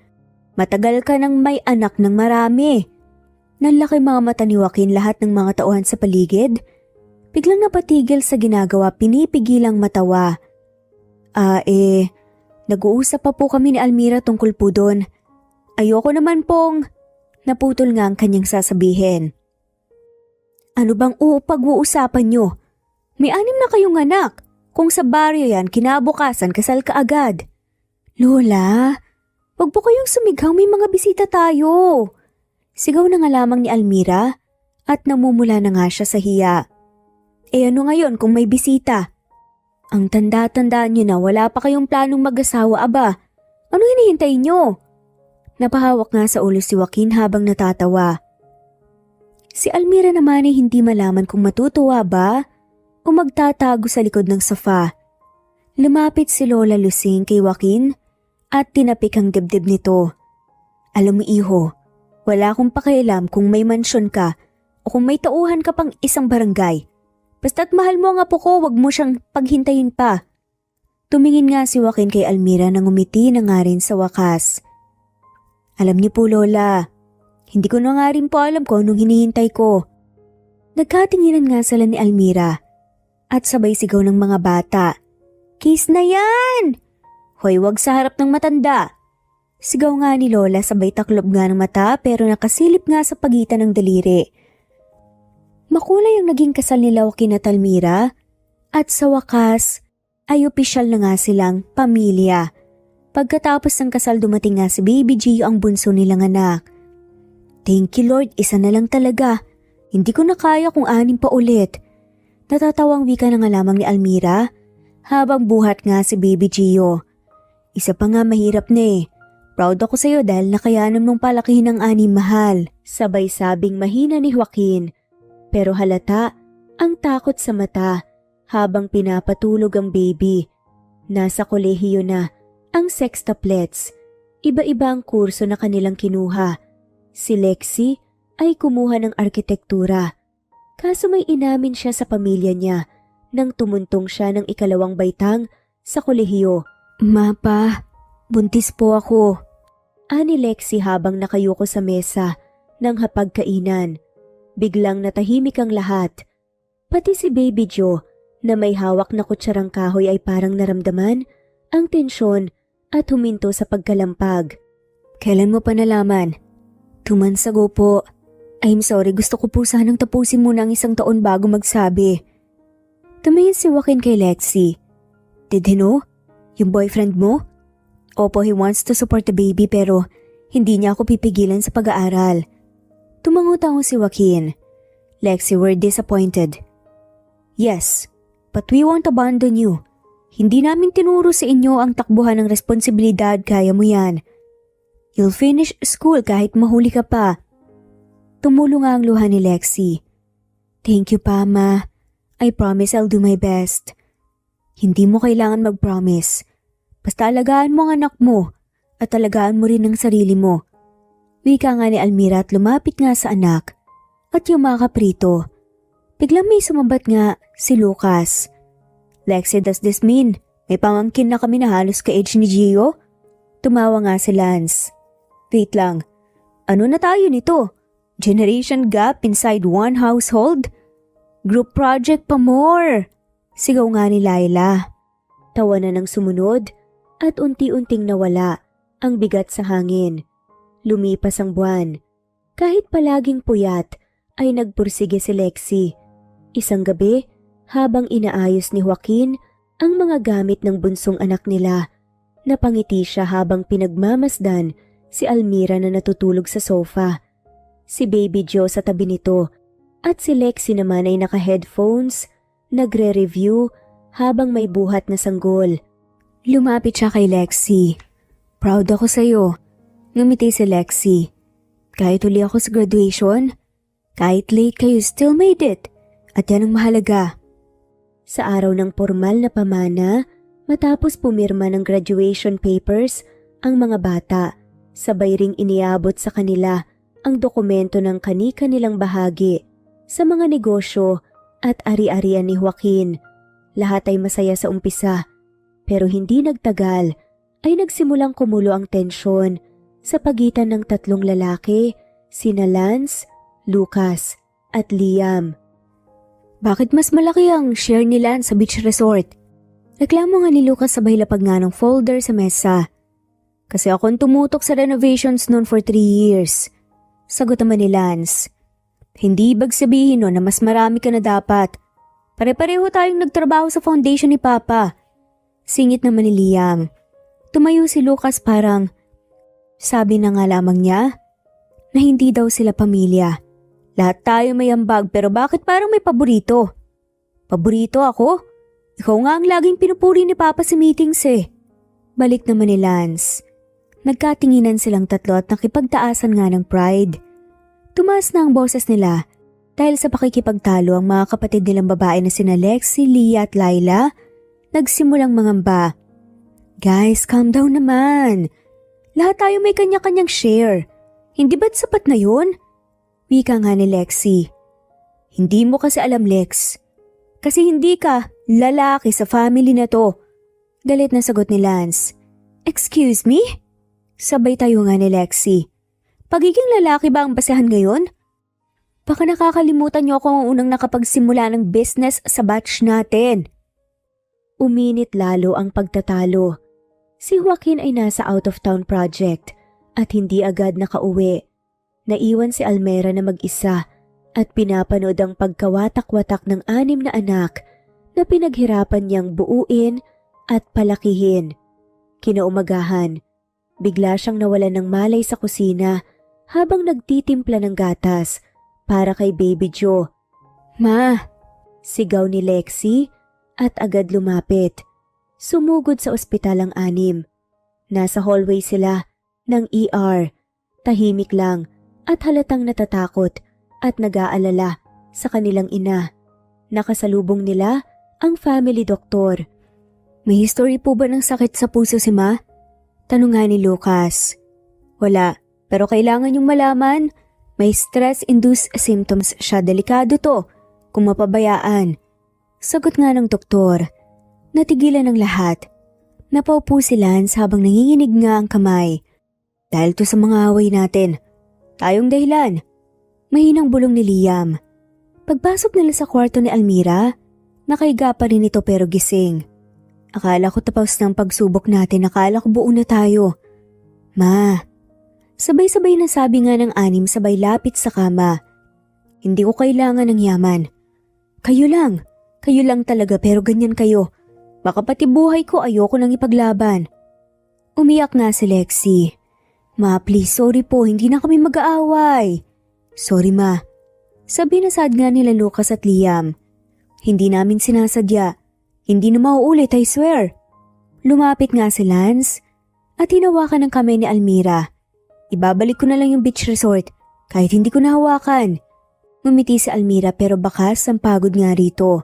matagal ka nang may anak ng marami. Nanlaki mga mata ni Joaquin lahat ng mga tauhan sa paligid. Biglang napatigil sa ginagawa, pinipigilang matawa. Nag-uusap pa po kami ni Almira tungkol po doon. Ayoko naman pong... Naputol nga ang kanyang sasabihin. Ano bang pag-uusapan nyo? May 6 na kayong anak. Kung sa baryo yan, kinabukasan kasal ka agad. Lola, wag po kayong sumigaw, may mga bisita tayo. Sigaw na nga lamang ni Almira at namumula na nga siya sa hiya. Ano ngayon kung may bisita? Ang tanda-tandaan nyo na wala pa kayong planong mag-asawa, aba. Ano hinihintay nyo? Napahawak nga sa ulo si Joaquin habang natatawa. Si Almira naman ay hindi malaman kung matutuwa ba o magtatago sa likod ng sofa. Lumapit si Lola Lucing kay Joaquin at tinapik ang dibdib nito. Alam mo iho, wala akong pakialam kung may mansyon ka o kung may tauhan ka pang isang barangay. Basta't mahal mo ang apo ko, wag mo siyang paghintayin pa. Tumingin nga si Joaquin kay Almira nang umiti na nga rin sa wakas. Alam niyo po Lola, hindi ko na nga rin po alam kung anong hinihintay ko. Nagkatinginan nga sila ni Almira at sabay sigaw ng mga bata. Kiss na yan! Hoy, wag sa harap ng matanda. Sigaw nga ni Lola sabay taklob nga ng mata pero nakasilip nga sa pagitan ng daliri. Makulay ang naging kasal nila Joaquin at Almira at sa wakas ay opisyal na nga silang pamilya. Pagkatapos ng kasal dumating nga si Baby Gio ang bunso nilang anak. Thank you Lord, isa na lang talaga. Hindi ko na kaya kung 6 pa ulit. Natatawang wika na nga lamang ni Almira habang buhat nga si Baby Gio. Isa pa nga mahirap na eh. Proud ako sa'yo dahil nakayanan mong palakihin ang 6 mahal. Sabay sabing mahina ni Joaquin. Pero halata ang takot sa mata habang pinapatulog ang baby. Nasa kolehiyo na ang sextuplets. Iba-iba ang kurso na kanilang kinuha. Si Lexie ay kumuha ng arkitektura. Kaso may inamin siya sa pamilya niya nang tumuntong siya ng 2 baitang sa kolehiyo. Mapa, buntis po ako. Ani Lexie habang nakayuko sa mesa ng hapagkainan. Biglang natahimik ang lahat. Pati si Baby Joe na may hawak na kutsarang kahoy ay parang naramdaman ang tensyon at huminto sa pagkalampag. Kailan mo pa nalaman? 2 months ago po. I'm sorry, gusto ko po sanang tapusin muna ang 1 taon bago magsabi. Tumingin si Joaquin kay Lexie. Did he know? Yung boyfriend mo? Opo, he wants to support the baby pero hindi niya ako pipigilan sa pag-aaral. Tumango-tango si Joaquin. Lexie, we're disappointed. Yes, but we won't abandon you. Hindi namin tinuro sa inyo ang takbuhan ng responsibilidad, kaya mo yan. You'll finish school kahit mahuli ka pa. Tumulo nga ang luha ni Lexie. Thank you pa, Ma. I promise I'll do my best. Hindi mo kailangan mag-promise. Basta alagaan mo ang anak mo at alagaan mo rin ang sarili mo. Wika nga ni Almira at lumapit nga sa anak at yumakap rito. Biglang may sumabat nga si Lucas. Lexie, does this mean may pamangkin na kami na halos ka-age ni Gio? Tumawa nga si Lance. Wait lang, ano na tayo nito? Generation gap inside one household? Group project pa more! Sigaw nga ni Laila. Tawanan ng sumunod at unti-unting nawala ang bigat sa hangin. Lumipas ang buwan. Kahit palaging puyat ay nagpursige si Lexie. Isang gabi, habang inaayos ni Joaquin ang mga gamit ng bunsong anak nila, napangiti siya habang pinagmamasdan si Almira na natutulog sa sofa. Si Baby Joe sa tabi nito at si Lexie naman ay naka-headphones, nagre-review habang may buhat na sanggol. Lumapit siya kay Lexie. Proud ako sa'yo. Ngumiti si Lexie. Kahit huli ako sa graduation, kahit late kayo, still made it. At yan ang mahalaga. Sa araw ng formal na pamana, matapos pumirma ng graduation papers, ang mga bata, sabay ring iniabot sa kanila ang dokumento ng kani-kanilang bahagi sa mga negosyo at ari-arian ni Joaquin. Lahat ay masaya sa umpisa, pero hindi nagtagal ay nagsimulang kumulo ang tensyon sa pagitan ng tatlong lalaki, sina Lance, Lucas, at Liam. Bakit mas malaki ang share ni Lance sa beach resort? Reklamo nga ni Lucas sabay lapag nga ng folder sa mesa. Kasi akong tumutok sa renovations noon for 3 years. Sagot naman ni Lance. Hindi ibig sabihin no na mas marami ka na dapat. Pare-pareho tayong nagtrabaho sa foundation ni Papa. Singit naman ni Liam. Tumayo si Lucas parang, sabi na nga lamang niya, na hindi daw sila pamilya. Lahat tayo may ambag pero bakit parang may paborito? Paborito ako? Ikaw nga ang laging pinupuri ni Papa sa meetings eh. Balik naman ni Lance. Nagkatinginan silang tatlo at nakipagtaasan nga ng pride. Tumaas na ang boses nila dahil sa pakikipagtalo ang mga kapatid nilang babae na sina Lexi, Leah at Laila. Nagsimulang mangamba. Guys, calm down naman. Lahat tayo may kanya-kanyang share. Hindi ba't sapat na yun? Wika nga ni Lexi. Hindi mo kasi alam, Lex. Kasi hindi ka lalaki sa family na to. Galit na sagot ni Lance. Excuse me? Sabay tayo nga ni Lexi. Pagiging lalaki ba ang basehan ngayon? Baka nakakalimutan niyo ako ang unang nakapagsimula ng business sa batch natin. Uminit lalo ang pagtatalo. Si Joaquin ay nasa out-of-town project at hindi agad nakauwi. Naiwan si Almera na mag-isa at pinapanood ang pagkawatak-watak ng 6 na anak na pinaghirapan niyang buuin at palakihin. Kinaumagahan, bigla siyang nawalan ng malay sa kusina habang nagtitimpla ng gatas para kay Baby Joe. Ma! Sigaw ni Lexi at agad lumapit. Sumugod sa ospital ang 6. Nasa hallway sila ng ER. Tahimik lang at halatang natatakot at nag-aalala sa kanilang ina. Nakasalubong nila ang family doctor. May history po ba ng sakit sa puso si Ma? Tanong nga ni Lucas. Wala, pero kailangan niyong malaman. May stress-induced symptoms siya. Delikado to kung mapabayaan. Sagot nga ng doktor. Natigilan ng lahat. Napaupo si Lance habang nanginginig nga ang kamay. Dahil to sa mga away natin. Tayong dahilan. Mahinang bulong ni Liam. Pagpasok nila sa kwarto ni Almira, nakaiga pa rin ito pero gising. Akala ko tapos ng pagsubok natin, akala ko buo na tayo. Ma, sabay-sabay na sabi nga ng 6 sabay lapit sa kama. Hindi ko kailangan ng yaman. Kayo lang talaga pero ganyan kayo. Baka pati buhay ko ayoko nang ipaglaban. Umiyak nga si Lexi. Ma, please, sorry po, hindi na kami mag-aaway. Sorry ma. Sabi na sad nga nila Lucas at Liam. Hindi namin sinasadya. Hindi na mauulit, I swear. Lumapit nga si Lance at hinawakan ng kamay ni Almira. Ibabalik ko na lang yung beach resort kahit hindi ko nahawakan. Ngumiti si Almira pero bakas ang pagod nga rito.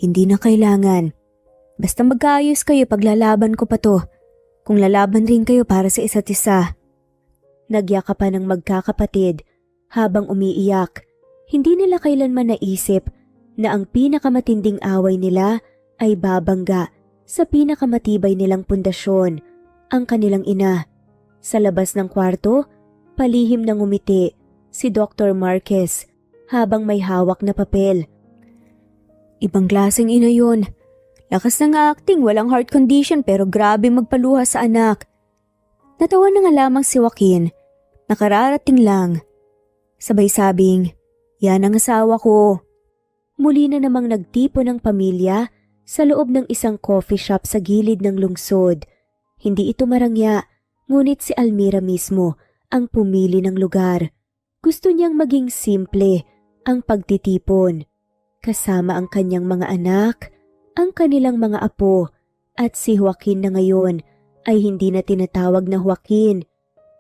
Hindi na kailangan. Basta magkaayos kayo paglalaban ko pa to. Kung lalaban rin kayo para sa isa't isa. Nagyakapan ng magkakapatid habang umiiyak. Hindi nila kailanman naisip na ang pinakamatinding away nila ay babangga sa pinakamatibay nilang pundasyon, ang kanilang ina. Sa labas ng kwarto, palihim na ngumiti si Dr. Marquez habang may hawak na papel. Ibang klaseng ina yun. Lakas ng acting, walang heart condition pero grabe magpaluha sa anak. Natawa na nga lamang si Joaquin. Nakararating lang. Sabay sabing, yan ang asawa ko. Muli na namang nagtipo ng pamilya sa loob ng isang coffee shop sa gilid ng lungsod. Hindi ito marangya, ngunit si Almira mismo ang pumili ng lugar. Gusto niyang maging simple ang pagtitipon. Kasama ang kanyang mga anak, ang kanilang mga apo, at si Joaquin na ngayon ay hindi na tinatawag na Joaquin,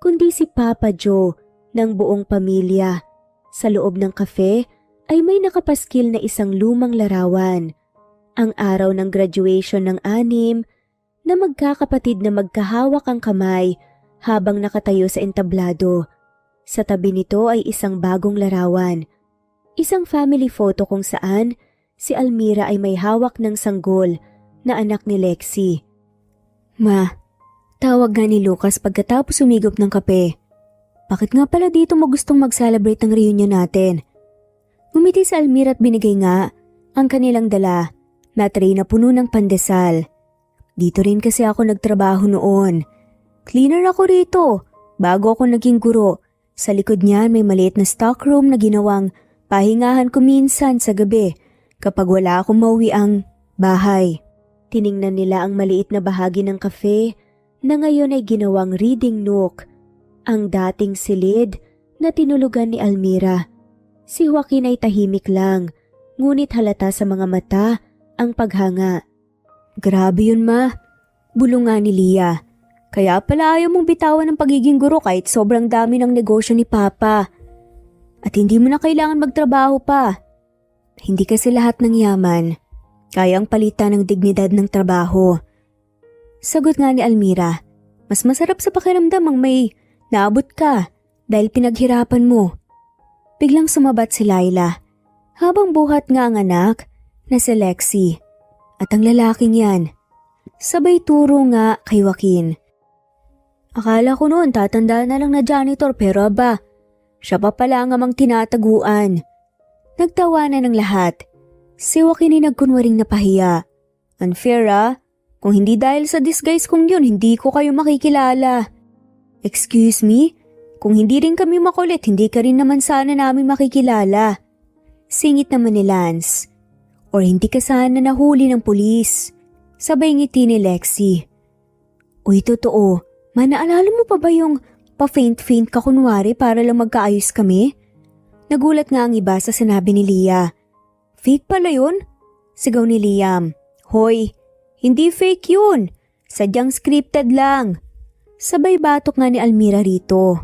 kundi si Papa Joe ng buong pamilya. Sa loob ng kafe ay may nakapaskil na isang lumang larawan. Ang araw ng graduation ng 6 na magkakapatid na magkahawak ang kamay habang nakatayo sa entablado. Sa tabi nito ay isang bagong larawan. Isang family photo kung saan si Almira ay may hawak ng sanggol na anak ni Lexi. Ma, Tawag nga ni Lucas pagkatapos umigop ng kape. Bakit nga pala dito mo gustong mag-celebrate ng reunion natin? Ngumiti si Almira at binigay nga ang kanilang dala na tray na puno ng pandesal. Dito rin kasi ako nagtrabaho noon. Cleaner ako rito bago ako naging guro. Sa likod niyan may maliit na stockroom na ginawang pahingahan ko minsan sa gabi kapag wala akong mauwi ang bahay. Tiningnan nila ang maliit na bahagi ng cafe na ngayon ay ginawang reading nook, ang dating silid na tinulugan ni Almira. Si Joaquin ay tahimik lang, ngunit halata sa mga mata ang paghanga. Grabe yun ma, bulong nga ni Lia. Kaya pala ayaw mong bitawan ng pagiging guro kahit sobrang dami ng negosyo ni Papa. At hindi mo na kailangan magtrabaho pa. Hindi kasi lahat ng yaman kayang palitan ng dignidad ng trabaho. Sagot nga ni Almira, mas masarap sa pakiramdam ang may naabot ka dahil pinaghirapan mo. Biglang sumabat si Laila habang buhat nga ang anak na si Lexi at ang lalaking yan. Sabay turo nga kay Joaquin. Akala ko noon tatanda na lang na janitor pero aba, siya pa pala ang amang tinataguan. Nagtawanan ng lahat. Si Joaquin ay nagkunwaring napahiya. Unfair ah. Kung hindi dahil sa disguise kong yun, hindi ko kayo makikilala. Excuse me? Kung hindi rin kami makulit, hindi ka rin naman sana namin makikilala. Singit naman ni Lance. Or hindi ka sana nahuli ng pulis. Sabay ngiti ni Lexi. Uy, totoo. Naalala mo pa ba yung pa-faint-faint ka kunwari para lang magkaayos kami? Nagulat nga ang iba sa sinabi ni Lia. Fake pala yun? Sigaw ni Liam. Hoy! Hindi fake yun. Sadyang scripted lang. Sabay batok nga ni Almira rito.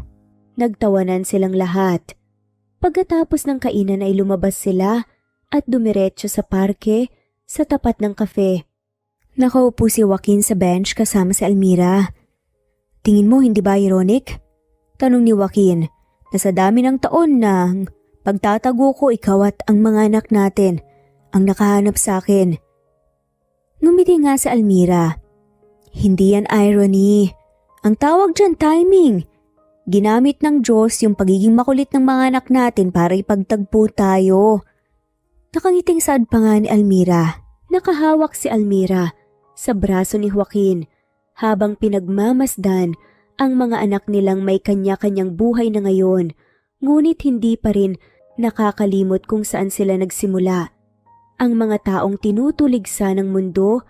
Nagtawanan silang lahat. Pagkatapos ng kainan ay lumabas sila at dumiretso sa parke sa tapat ng kafe. Nakaupo si Joaquin sa bench kasama si Almira. Tingin mo hindi ba ironic? Tanong ni Joaquin na sa dami ng taon na pagtatago ko ikaw at ang mga anak natin ang nakahanap sa akin. Ngumiti nga si Almira. Hindi yan irony. Ang tawag dyan timing. Ginamit ng Diyos yung pagiging makulit ng mga anak natin para ipagtagpo tayo. Nakangiting sad pa nga ni Almira. Nakahawak si Almira sa braso ni Joaquin habang pinagmamasdan ang mga anak nilang may kanya-kanyang buhay na ngayon, ngunit hindi pa rin nakakalimot kung saan sila nagsimula. Ang mga taong tinutuligsa ng mundo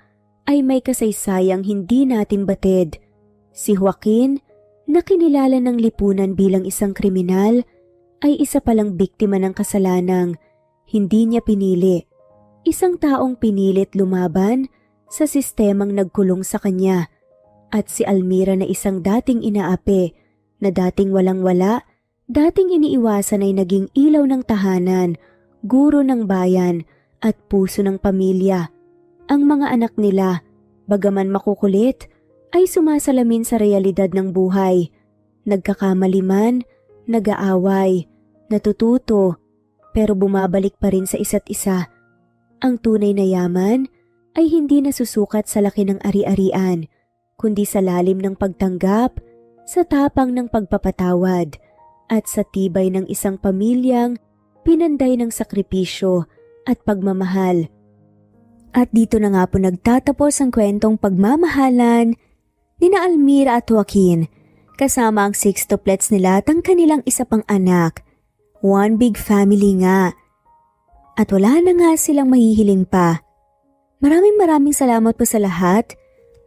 ay may kasaysayang hindi natin batid. Si Joaquin, na kinilala ng lipunan bilang isang kriminal, ay isa palang biktima ng kasalanang hindi niya pinili. Isang taong pinilit lumaban sa sistemang nagkulong sa kanya. At si Almira na isang dating inaapi, na dating walang-wala, dating iniiwasan ay naging ilaw ng tahanan, guro ng bayan, at puso ng pamilya. Ang mga anak nila, bagaman makukulit, ay sumasalamin sa realidad ng buhay. Nagkakamali man, nag-aaway, natututo, pero bumabalik pa rin sa isa't isa. Ang tunay na yaman ay hindi nasusukat sa laki ng ari-arian, kundi sa lalim ng pagtanggap, sa tapang ng pagpapatawad, at sa tibay ng isang pamilyang pinanday ng sakripisyo at pagmamahal. At dito na nga po nagtatapos ang kwentong pagmamahalan nina Almira at Joaquin, kasama ang sextuplets nila at ang kanilang isa pang anak. One big family nga. At wala na nga silang mahihiling pa. Maraming salamat po sa lahat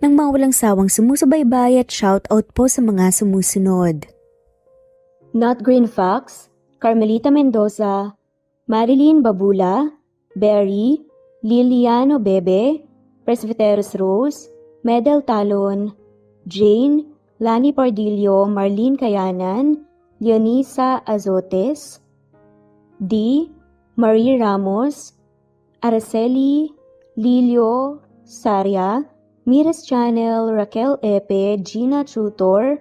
ng mga walang sawang sumusubaybay at shoutout po sa mga sumusunod. Not Green Fox, Carmelita Mendoza, Marilyn Babula, Berry, Liliano Bebe, Presbyteros Rose, Medel Talon, Jane, Lani Pardillo, Marlene Kayanan, Leonisa Azotes, D. Marie Ramos, Araceli, Lilio Saria, Miras Channel, Raquel Epe, Gina Tutor,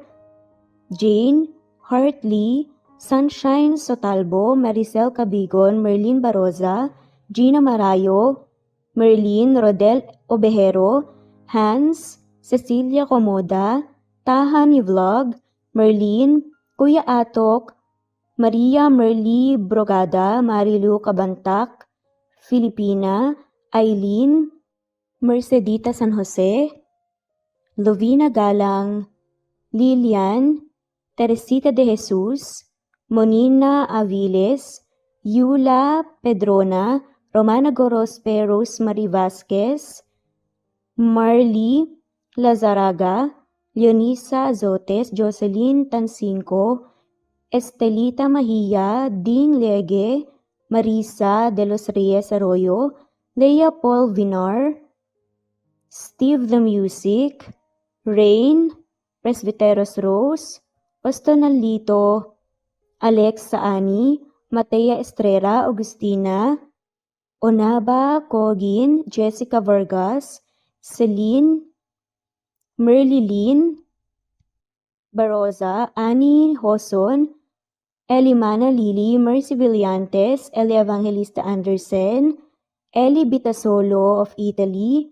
Jane, Hartley, Sunshine Sotalbo, Maricel Cabigon, Merlin Baroza, Gina Marayo, Merlin Rodel Obejero, Hans, Cecilia Comoda, Tahan ni Vlog, Merlin, Kuya Atok, Maria Merly Brogada, Marilu Cabantac, Filipina, Eileen, Mercedita San Jose, Lovina Galang, Lilian, Teresita de Jesus, Monina Aviles, Yula Pedrona, Romana Gorospe, Rosemary Vasquez, Marley Lazaraga, Leonisa Azotes, Jocelyn Tancinco, Estelita Mahia, Ding Lege, Marisa de los Reyes Arroyo, Leia Paul Vinar, Steve the Music, Rain, Presbyteros Rose, Ostonalito, Alex Saani, Matea Estrella, Agustina, Onaba Cogin, Jessica Vargas, Celine, Merlilyn Baroza, Annie Hoson, Elimana Lili, Mercy Villantes, Eli Evangelista Anderson, Eli Bitasolo of Italy,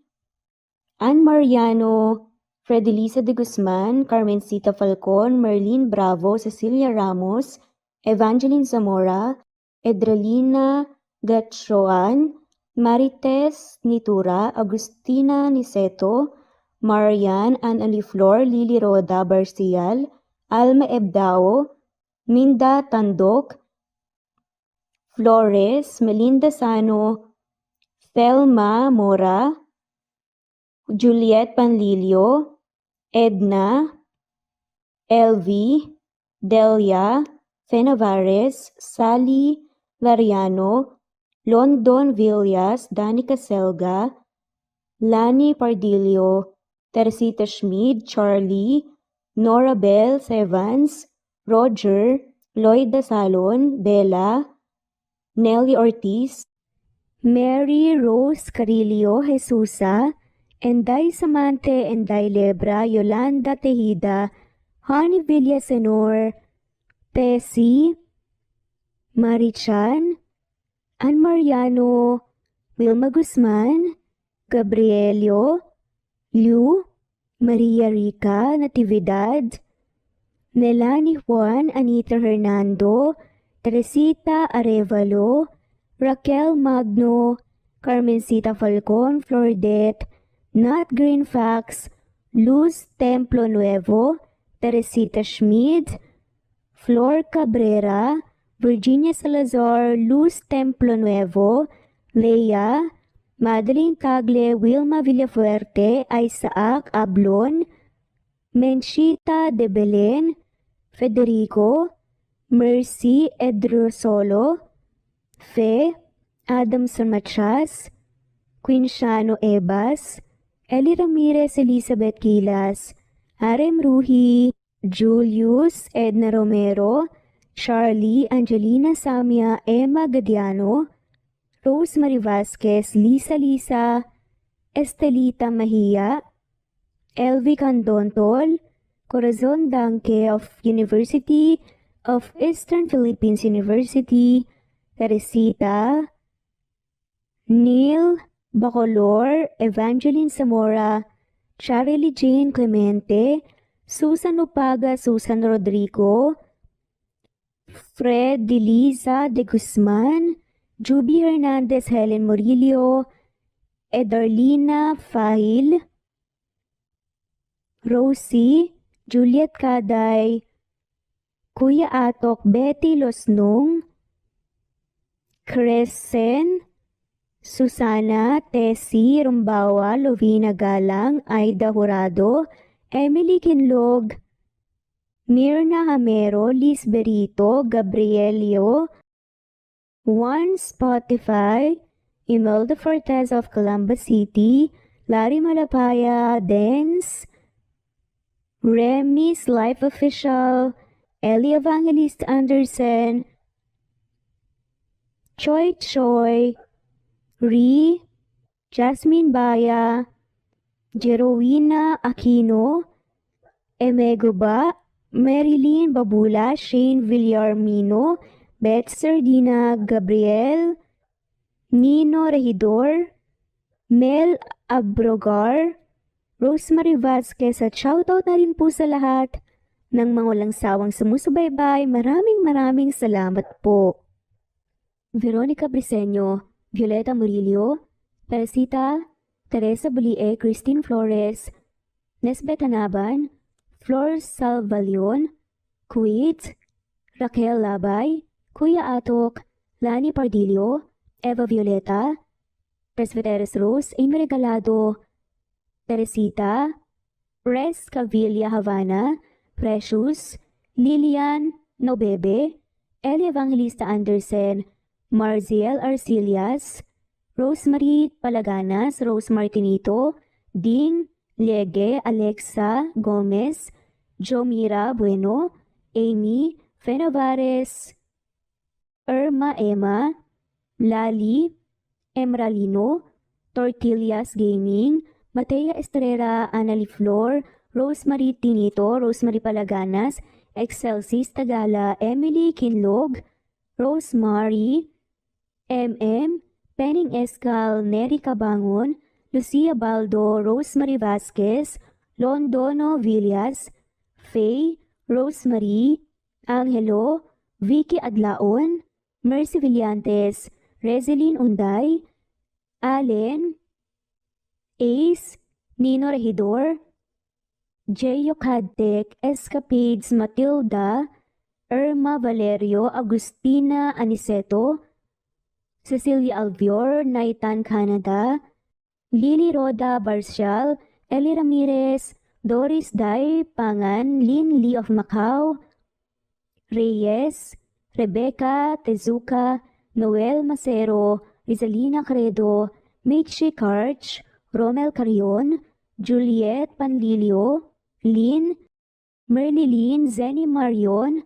Ann Mariano, Fredelisa de Guzman, Carmencita Falcon, Merlin Bravo, Cecilia Ramos, Evangeline Zamora, Edralina Gatchoan, Marites Nitura, Agustina Niceto, Marian, Ann Aliflor, Lily Roda Barcial, Alma Ebdao, Minda Tandok, Flores, Melinda Sano, Thelma Mora, Juliet Panlilio, Edna, Elvie, Delia, Fenavares, Sally Lariano, London Villas, Danica Selga, Lani Pardillo, Teresita Schmid, Charlie, Nora Bell Evans, Roger, Lloyd Dasalon, Bella, Nelly Ortiz, Mary Rose Carillo Jesusa, Enday Samante, Enday Lebra, Yolanda Tejida, Honey Villasenor, Tessie, Marichan, Ann Mariano, Wilma Guzman, Gabrielio, Liu, Maria Rica Natividad, Melanie Juan, Anita Hernando, Teresita Arevalo, Raquel Magno, Carmencita Falcon, Flordet, Nat Greenfax, Luz Templo Nuevo, Teresita Schmid, Flor Cabrera, Virginia Salazar, Luz Templo Nuevo, Leia, Madeline Tagle, Wilma Villafuerte, Isaac Ablon, Menchita de Belen, Federico, Mercy Edrosolo, Fe, Adamson Machas, Quinsiano Ebas, Eli Ramirez Elizabeth Gilas, Arem Ruhi, Julius Edna Romero, Charlie Angelina Samia, Emma Gadiano, Rosemary Vasquez, Lisa, Estelita Mahia, Elvi Candontol, Corazon Danke of University of Eastern Philippines University, Teresita, Neil Bacolor, Evangeline Zamora, Charlie Jane Clemente, Susan Upaga, Susan Rodrigo, Fred Deliza de Guzman, Juby Hernandez, Helen Murillo, Edarlina Fahil, Rosie, Juliet Kaday, Kuya Atok, Betty Losnong, Crescen, Susana, Tessie Rumbawa, Lovina Galang, Aida Jurado, Emily Kinlog, Mirna Hamero, Liz Berito, Gabrielio, Juan Spotify, Imelda Fortes of Columbus City, Larry Malapaya, Dance, Remy's Life Official, Ellie Evangelist Anderson, Choi, Ri, Jasmine Baya, Jerowina Aquino, Emeguba, Marilyn Babula, Shane Villarmino, Beth Sardina, Gabriel, Nino Regidor, Mel Abrogar, Rosemary Vasquez at shoutout na rin po sa lahat ng mga walang sawang sumusubaybay. Maraming salamat po. Veronica Briseño, Violeta Murillo, Teresita, Teresa Bulie, Christine Flores, Nesbet Hanaban, Flor Salvalion, Kuwait, Raquel Labay, Kuya Atok, Lani Pardillo, Eva Violeta, Presbyteres Rose, Amy Regalado, Teresita, Res Cavilla Havana, Precious, Lilian Nobebe, Eli Evangelista Anderson, Marziel Arcilias, Rosemary Palaganas, Rose Martinito, Ding Liege, Alexa Gomez, Jomira Bueno, Amy Fenavares, Irma Emma, Lali Emralino, Tortillas Gaming, Matea Estrera, Annalie Flor, Rosemary Tinito, Rosemary Palaganas, Excelsis Tagala, Emily Kinlog, Rosemary, MM, Penning Escal, Neri Cabangon, Lucia Baldo, Rosemary Vasquez, Londono Villas, Faye, Rosemary, Angelo, Vicky Adlaon, Mercy Villantes, Rezeline Unday, Allen, Ace, Nino Regidor, Jeyo Cadtec, Escapades Matilda, Irma Valerio, Agustina Aniceto, Cecilia Alvior, Naitan Canada, Lily Roda Barcial, Eli Ramirez, Doris Day Pangan, Lynn Lee of Macau, Reyes, Rebecca Tezuka, Noel Macero, Rizalina Credo, Mitchie Karch, Romel Carion, Juliet Panlilio, Lynn, Merlilyn Zenny Marion,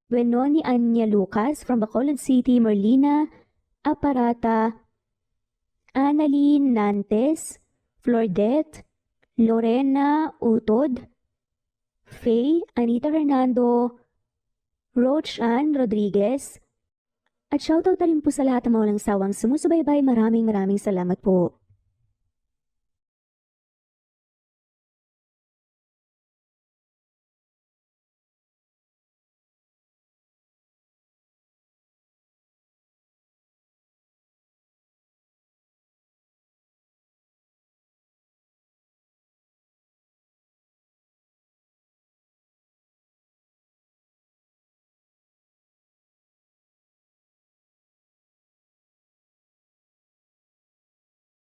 Benoni Anya Lucas from Bacolod City, Merlina Aparata, Annalyn Nantes, Flordette, Lorena Utod, Faye, Anita Hernando, Roach Ann Rodriguez, at shoutout na rin po sa lahat ng mga walang sawang sumusubaybay. Maraming salamat po.